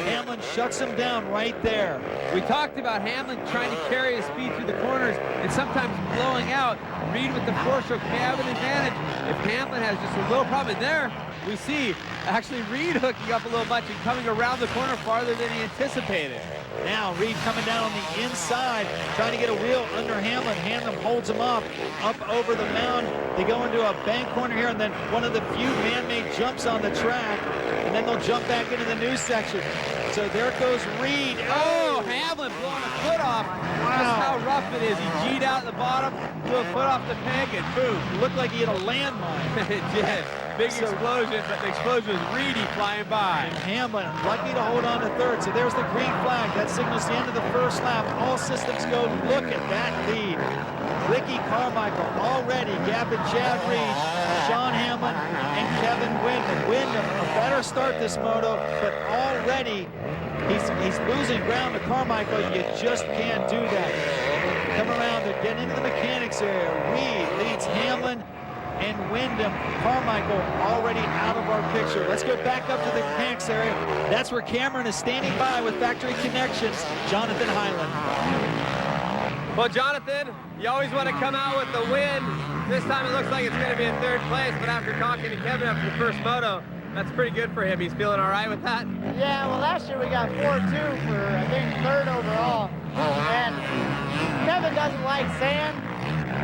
Hamlin shuts him down right there. We talked about Hamlin trying to carry his speed through the corners and sometimes blowing out. Reed with the four-stroke may have an advantage. If Hamlin has just a little problem in there, we see actually Reed hooking up a little much and coming around the corner farther than he anticipated. Now Reed coming down on the inside, trying to get a wheel under Hamlin. Hamlin holds him up over the mound. They go into a bank corner here, and then one of the few man-made jumps on the track, and then they'll jump back into the new section. So there goes Reed. Oh, Hamlin blowing a foot off. Wow. Just how rough it is. He G'd out at the bottom, blew a foot off the peg, and boom. Looked like he hit a landmine. It did. Big explosion, but the explosion was Reedy flying by. And Hamlin lucky to hold on to third. So there's the green flag. That signals the end of the first lap. All systems go. Look at that lead. Ricky Carmichael already gapping Chad Reed, Sean Hamlin, and Kevin Windham. Windham, a better start this moto, but already he's losing ground to Carmichael. You just can't do that. Come around to get into the mechanics area. Reed leads Hamlin and Windham. Carmichael already out of our picture. Let's go back up to the mechanics area. That's where Cameron is standing by with Factory Connections, Jonathan Hyland. Well, Jonathan, you always want to come out with the win. This time it looks like it's going to be in third place, but after talking to Kevin after the first moto, that's pretty good for him. He's feeling all right with that? Yeah, well, last year we got 4-2 for, I think, third overall. And Kevin doesn't like sand,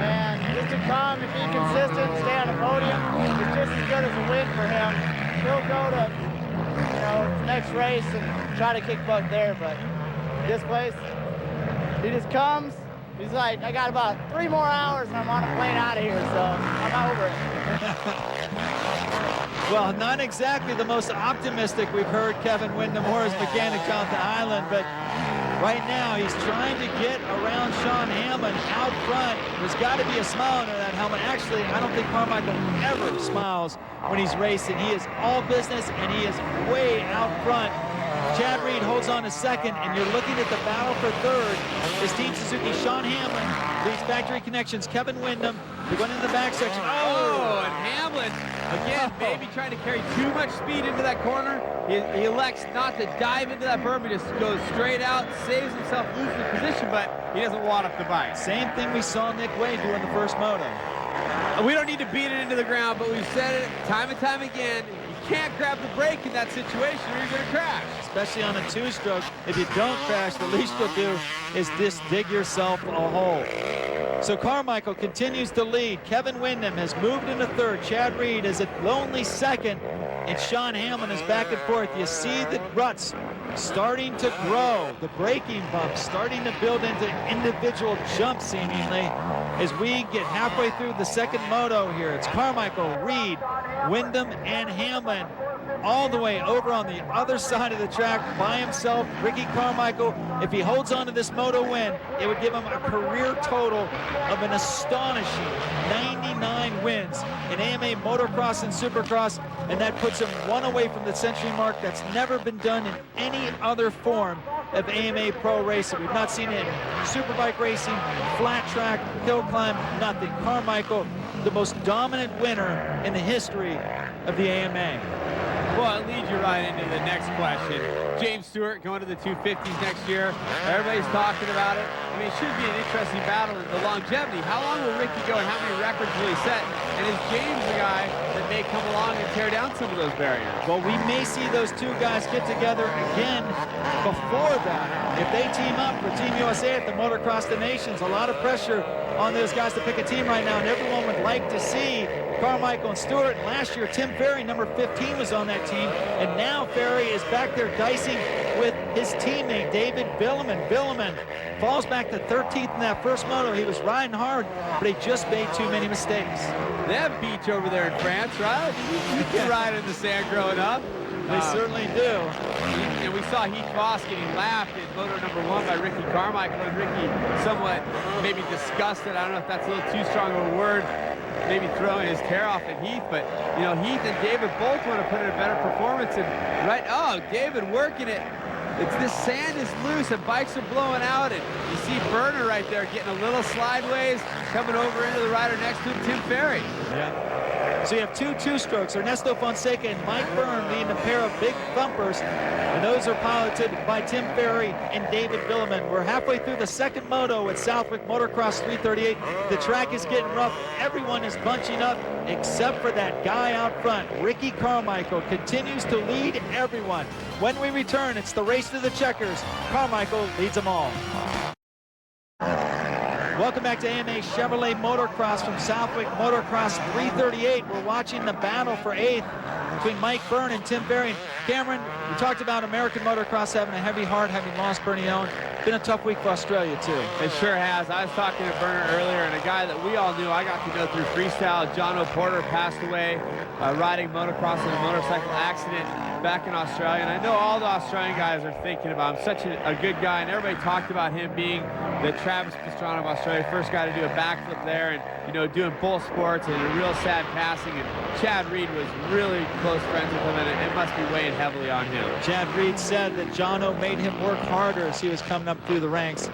and just to come and be consistent, stay on the podium, is just as good as a win for him. He'll go to, the next race and try to kick butt there, but this place, he just comes. He's like, I got about 3 more hours and I'm on a plane out of here, so I'm over it. Well, not exactly the most optimistic we've heard Kevin Windham or his mechanic Jonathan Hyland, but right now he's trying to get around Sean Hamlin out front. There's got to be a smile under that helmet. Actually, I don't think Carmichael ever smiles when he's racing. He is all business and he is way out front. Chad Reed holds on to second, and you're looking at the battle for third. Is Team Suzuki Sean Hamlin leads Factory Connections Kevin Windham. They're going into the back section. Oh, and Hamlin, again, maybe trying to carry too much speed into that corner. He elects not to dive into that berm. He just goes straight out, saves himself losing the position, but he doesn't wad up the bike. Same thing we saw Nick Way do in the first moto. We don't need to beat it into the ground, but we've said it time and time again. You can't grab the brake in that situation or you're going to crash. Especially on a two-stroke. If you don't crash, the least you'll do is just dig yourself a hole. So Carmichael continues to lead. Kevin Windham has moved into third. Chad Reed is at lonely second. And Sean Hamlin is back and forth. You see the ruts starting to grow. The braking bumps starting to build into individual jumps seemingly as we get halfway through the second moto here. It's Carmichael, Reed, Windham, and Hamlin all the way over on the other side of the track by himself. Ricky Carmichael, if he holds on to this moto win, it would give him a career total of an astonishing 99 wins in AMA Motocross and Supercross, and that puts him one away from the century mark. That's never been done in any other form of AMA Pro racing. We've not seen it in superbike racing, flat track, hill climb, nothing. Carmichael, the most dominant winner in the history of the AMA. Well, it leads you right into the next question. James Stewart going to the 250s next year. Everybody's talking about it. I mean, it should be an interesting battle. The longevity. How long will Ricky go and how many records will he set? And is James the guy that may come along and tear down some of those barriers? Well, we may see those two guys get together again before that. If they team up for Team USA at the Motocross the Nations, a lot of pressure on those guys to pick a team right now, and everyone would like to see Carmichael and Stewart. And last year, Tim Ferry, number 15, was on that team, and now Ferry is back there dicing with his teammate, David Villeman. Villeman falls back to 13th in that first moto. He was riding hard, but he just made too many mistakes. They have beach over there in France, right? You can ride in the sand growing up. They certainly do. And we saw Heath Voss getting laughed in moto number 1 by Ricky Carmichael, and Ricky somewhat maybe disgusted. I don't know if that's a little too strong of a word, maybe throwing his hair off at Heath, but Heath and David both want to put in a better performance. And David working it. This sand is loose and bikes are blowing out, and you see Burner right there getting a little sideways, coming over into the rider next to him, Tim Ferry. Yeah. So you have two strokes, Ernesto Fonseca and Mike Byrne leading a pair of big thumpers, and those are piloted by Tim Ferry and David Villeman. We're halfway through the second moto at Southwick Motocross 338. The track is getting rough. Everyone is bunching up except for that guy out front. Ricky Carmichael continues to lead everyone. When we return, it's the race to the checkers. Carmichael leads them all. Welcome back to AMA Chevrolet Motocross from Southwick Motocross 338. We're watching the battle for 8th between Mike Byrne and Tim Ferry. Cameron, we talked about American motocross having a heavy heart, having lost Bernie Allen. Been a tough week for Australia, too. It sure has. I was talking to Burner earlier, and a guy that we all knew, I got to know through freestyle, John O'Porter, passed away riding motocross in a motorcycle accident back in Australia. And I know all the Australian guys are thinking about him. Such a good guy, and everybody talked about him being the Travis Pastrana of Australia, first guy to do a backflip there, and doing both sports, and a real sad passing. And Chad Reed was really close friends with him, and it must be weighing heavily on him. Chad Reed said that Jono made him work harder as he was coming up through the ranks.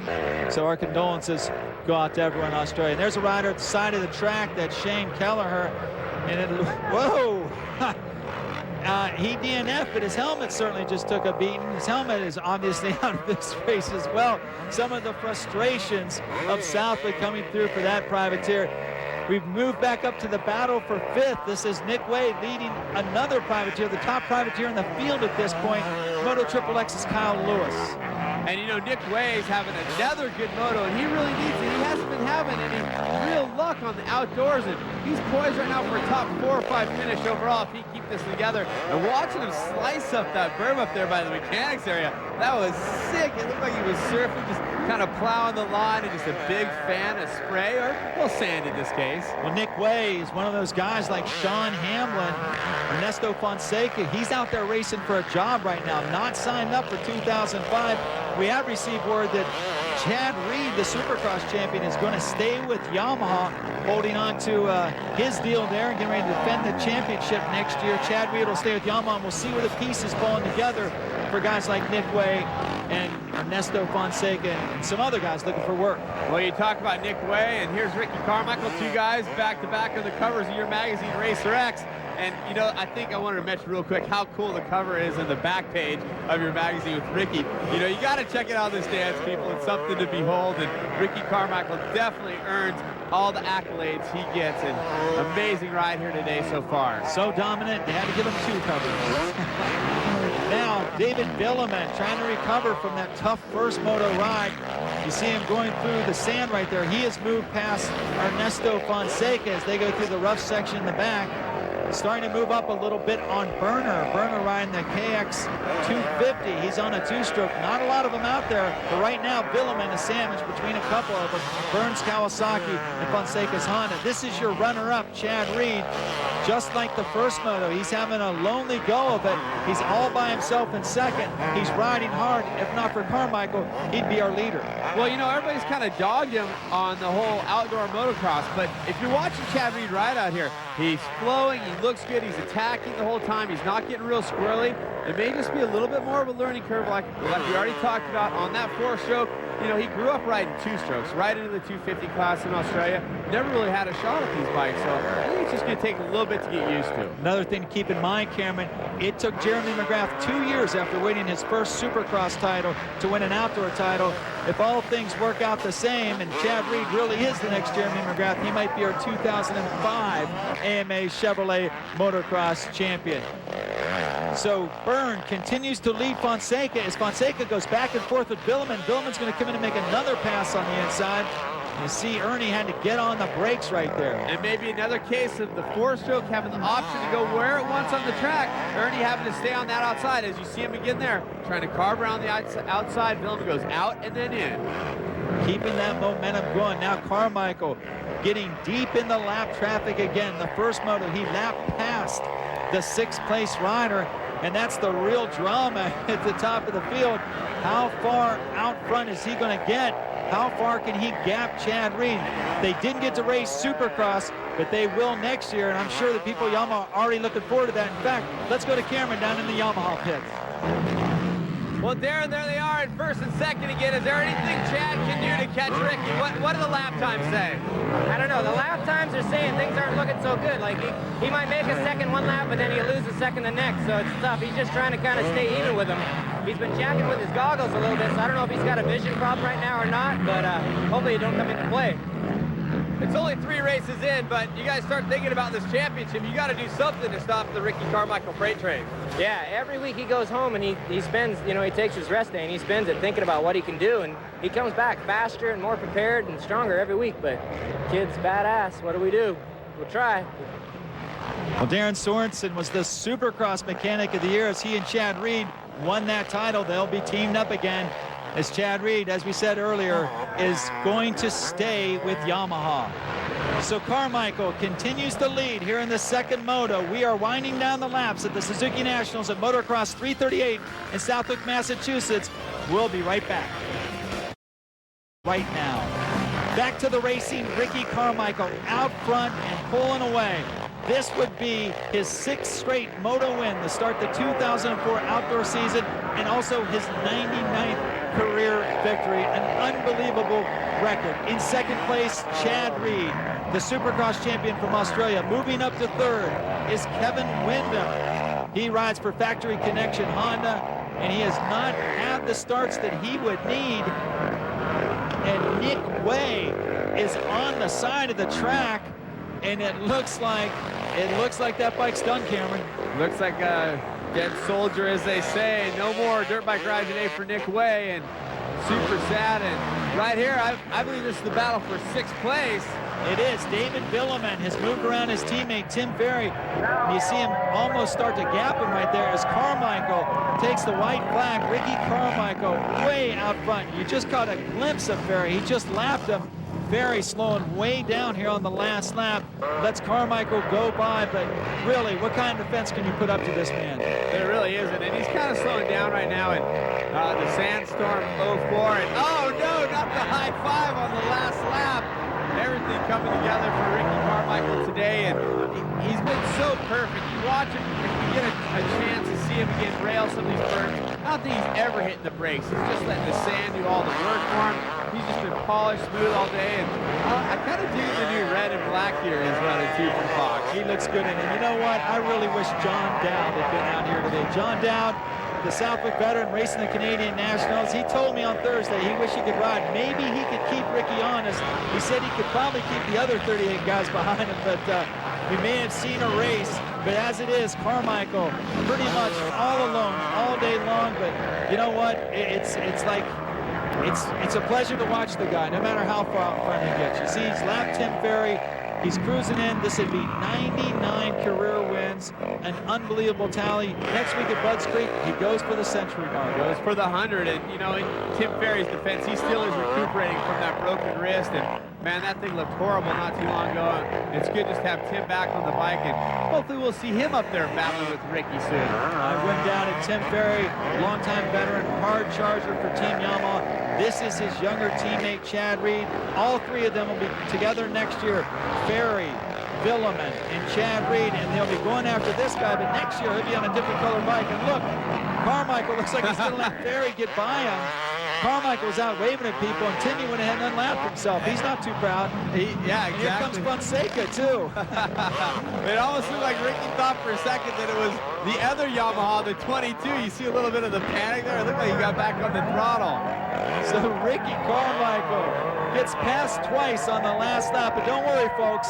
So our condolences go out to everyone in Australia. And there's a rider at the side of the track, that's Shane Kelleher. And it, whoa! He DNF'd, but his helmet certainly just took a beating. His helmet is obviously out of this race as well. Some of the frustrations of Southwick coming through for that privateer. We've moved back up to the battle for 5th. This is Nick Wade leading another privateer, the top privateer in the field at this point. Moto Triple X's Kyle Lewis. And Nick Way's having another good moto, and he really needs it. He hasn't been having any real luck on the outdoors, and he's poised right now for a top 4 or 5 finish overall if he can keep this together. And watching him slice up that berm up there by the mechanics area, that was sick. It looked like he was surfing, just kind of plowing the line, and just a big fan of spray, or well, sand in this case. Well, Nick Way is one of those guys like Sean Hamlin, Ernesto Fonseca. He's out there racing for a job right now, not signed up for 2005. We have received word that Chad Reed, the Supercross champion, is going to stay with Yamaha, holding on to his deal there and getting ready to defend the championship next year. Chad Reed will stay with Yamaha, and we'll see where the pieces falling together for guys like Nick Way and Ernesto Fonseca and some other guys looking for work. Well, you talk about Nick Way, and here's Ricky Carmichael, 2 guys back-to-back on the covers of your magazine, Racer X. And, I think I wanted to mention real quick how cool the cover is on the back page of your magazine with Ricky. You got to check it out in the stands, people. It's something to behold, and Ricky Carmichael definitely earns all the accolades he gets. An amazing ride here today so far. So dominant, they had to give him 2 covers. Now, David Villeman trying to recover from that tough first moto ride. You see him going through the sand right there. He has moved past Ernesto Fonseca as they go through the rough section in the back. Starting to move up a little bit on Burner. Burner riding the KX 250. He's on a 2-stroke. Not a lot of them out there, but right now Villeman is sandwiched between a couple of them. Burns Kawasaki and Fonseca's Honda. This is your runner-up, Chad Reed. Just like the first moto, he's having a lonely go of it. He's all by himself in second. He's riding hard. If not for Carmichael, he'd be our leader. Well, everybody's kind of dogged him on the whole outdoor motocross, but if you're watching Chad Reed ride out here, he's flowing, he looks good, he's attacking the whole time, he's not getting real squirrely. It may just be a little bit more of a learning curve like we already talked about on that 4-stroke. He grew up riding 2-strokes, right into the 250 class in Australia. Never really had a shot at these bikes, so I think it's just going to take a little bit to get used to. Another thing to keep in mind, Cameron, it took Jeremy McGrath 2 years after winning his first Supercross title to win an outdoor title. If all things work out the same, and Chad Reed really is the next Jeremy McGrath, he might be our 2005 AMA Chevrolet Motocross champion. So Byrne continues to lead Fonseca as Fonseca goes back and forth with Villeman. Villeman's going to come in and make another pass on the inside. You see Ernie had to get on the brakes right there. And maybe another case of the 4-stroke having the option to go where it wants on the track. Ernie having to stay on that outside as you see him again there, trying to carve around the outside. Villeman goes out and then in. Keeping that momentum going. Now Carmichael getting deep in the lap traffic again. The first moto, he lapped past the 6th place rider, and that's the real drama at the top of the field. How far out front is he going to get? How far can he gap Chad Reed? They didn't get to race Supercross, but they will next year, and I'm sure that people at Yamaha are already looking forward to that. In fact, let's go to Cameron down in the Yamaha pit. Well, Darren, there they are in first and second again. Is there anything Chad can do to catch Ricky? What do the lap times say? I don't know. The lap times are saying things aren't looking so good. Like, he might make a second one lap, but then he'll lose a second the next, so it's tough. He's just trying to kind of stay even with him. He's been jacking with his goggles a little bit, so I don't know if he's got a vision problem right now or not, but hopefully it don't come into play. It's only 3 races in, but you guys start thinking about this championship. You got to do something to stop the Ricky Carmichael freight train. Yeah, every week he goes home and he spends, you know, he takes his rest day and he spends it thinking about what he can do, and he comes back faster and more prepared and stronger every week. But kid's badass. What do? We'll try. Well, Darren Sorensen was the Supercross Mechanic of the Year as he and Chad Reed won that title. They'll be teamed up again as Chad Reed, as we said earlier, is going to stay with Yamaha. So Carmichael continues to lead here in the second moto. We are winding down the laps at the Suzuki Nationals at Motocross 338 in Southwick, Massachusetts. We'll be right back. Right now. Back to the racing, Ricky Carmichael out front and pulling away. This would be his 6th straight moto win to start the 2004 outdoor season, and also his 99th career victory, an unbelievable record. In second place, Chad Reed, the Supercross champion from Australia. Moving up to third is Kevin Windham. He rides for Factory Connection Honda, and he has not had the starts that he would need. And Nick Way is on the side of the track, and it looks like that bike's done, Cameron. Looks like a dead soldier, as they say. No more dirt bike ride today for Nick Way, and super sad. And right here, I believe this is the battle for 6th place. It is. David Billaman has moved around his teammate Tim Ferry. You see him almost start to gap him right there as Carmichael takes the white flag. Ricky Carmichael way out front. You just caught a glimpse of Ferry. He just lapped him. Ferry slowing way down here on the last lap. Lets Carmichael go by, but really, what kind of defense can you put up to this man? There really isn't, and he's kind of slowing down right now. And the Sandstorm 04, and oh no, not the high five on the last lap. Everything coming together for Ricky Carmichael today, and he's been so perfect. You watch him, if you get a chance to see him again rail some of these birds, I don't think he's ever hitting the brakes. He's just letting the sand do all the work for him. He's just been polished, smooth all day, and I kind of do the new red and black here he's running too from Fox. He looks good in it. You know what? I really wish John Dowd had been out here today. John Dowd, the Southwick veteran racing the Canadian Nationals, he told me on Thursday he wished he could ride. Maybe he could keep Ricky honest. He said he could probably keep the other 38 guys behind him, but we may have seen a race. But as it is, Carmichael pretty much all alone all day long. But you know what? It's like it's a pleasure to watch the guy, no matter how far out front he gets. You see, he's lapped Tim Ferry. He's cruising in. This would be 99 career wins, an unbelievable tally. Next week at Budds Creek, he goes for the century mark. Goes for the 100, and you know, in Tim Ferry's defense, he still is recuperating from that broken wrist, and man, that thing looked horrible not too long ago. It's good just to have Tim back on the bike, and hopefully we'll see him up there battling with Ricky soon. I went down at Tim Ferry, longtime veteran, hard charger for Team Yamaha. This is his younger teammate, Chad Reed. All 3 of them will be together next year. Ferry, Billaman, and Chad Reed, and they'll be going after this guy, but next year he'll be on a different color bike. And look, Carmichael looks like he's going to let Ferry get by him. Carmichael's out waving at people, and Timmy went ahead and unlapped himself. He's not too proud. Yeah, exactly. And here comes Fonseca, too. It almost looked like Ricky thought for a second that it was the other Yamaha, the 22. You see a little bit of the panic there. It looked like he got back on the throttle. So Ricky Carmichael gets passed twice on the last lap, but don't worry, folks.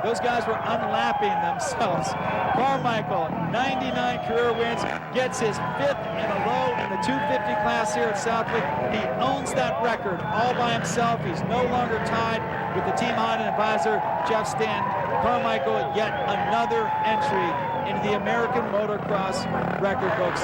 Those guys were unlapping themselves. Carmichael, 99 career wins, gets his 5th in a row in the 250 class here at Southwick. He owns that record all by himself. He's no longer tied with the Team Honda advisor, Jeff Stanton. Carmichael, yet another entry into the American motocross record books.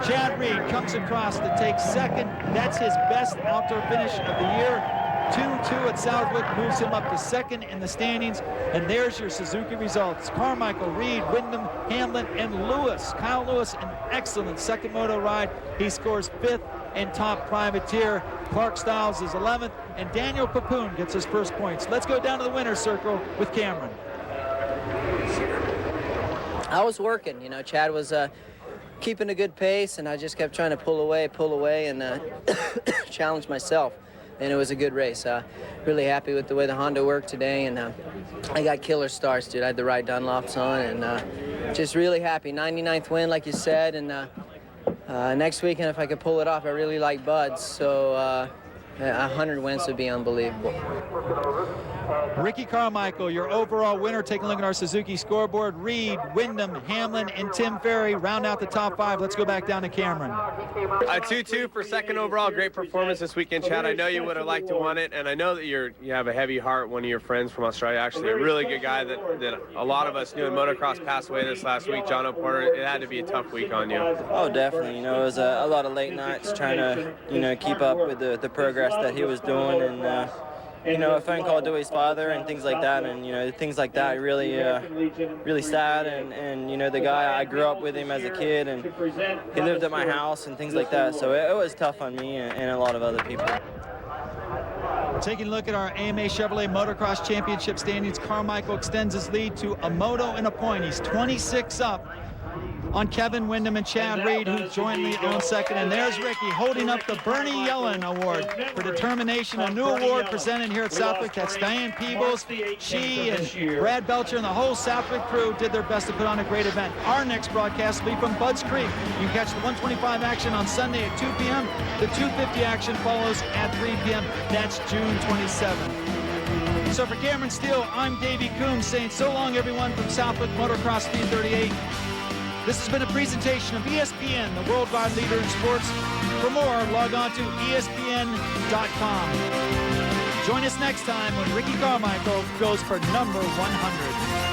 Chad Reed comes across to take 2nd. That's his best outdoor finish of the year. 2-2 at Southwick moves him up to 2nd in the standings, and there's your Suzuki results. Carmichael, Reed, Windham, Hamlin, and Lewis. Kyle Lewis, an excellent 2nd moto ride. He scores 5th in top privateer. Clark Stiles is 11th, and Daniel Papoon gets his first points. Let's go down to the winner's circle with Cameron. I was working, you know. Chad was keeping a good pace, and I just kept trying to pull away, and challenge myself. And it was a good race. Really happy with the way the Honda worked today, and I got killer starts, dude. I had the right Dunlops on, and just really happy. 99th win, like you said, and next weekend, if I could pull it off, I really like Bud's, so 100 wins would be unbelievable. Ricky Carmichael, your overall winner. Take a look at our Suzuki scoreboard. Reed, Wyndham, Hamlin, and Tim Ferry round out the top 5. Let's go back down to Cameron. 2-2 for second overall. Great performance this weekend, Chad. I know you would have liked to won it, and I know that you have a heavy heart. One of your friends from Australia, actually a really good guy that a lot of us knew in motocross, passed away this last week. John O'Porter. It had to be a tough week on you. Oh, definitely. You know, it was a lot of late nights trying to, you know, keep up with the progress that he was doing, and you know, a phone call to his father and things like that, and you know, things like that really really sad, and you know, the guy, I grew up with him as a kid, and he lived at my house and things like that, so it was tough on me and a lot of other people. Taking a look at our AMA Chevrolet Motocross Championship standings, Carmichael extends his lead to a moto and a point. He's 26 up on Kevin Wyndham and Chad Reed, who jointly own second. And there's Ricky holding up the Bernie Yellen Award for determination, a new award presented here at Southwick. That's Diane Peebles. She and Brad Belcher and the whole Southwick crew did their best to put on a great event. Our next broadcast will be from Budds Creek. You can catch the 125 action on Sunday at 2 p.m. The 250 action follows at 3 p.m. That's June 27th. So for Cameron Steele, I'm Davey Coombs saying so long, everyone, from Southwick Motocross Speed 38. This has been a presentation of ESPN, the worldwide leader in sports. For more, log on to ESPN.com. Join us next time when Ricky Carmichael goes for number 100.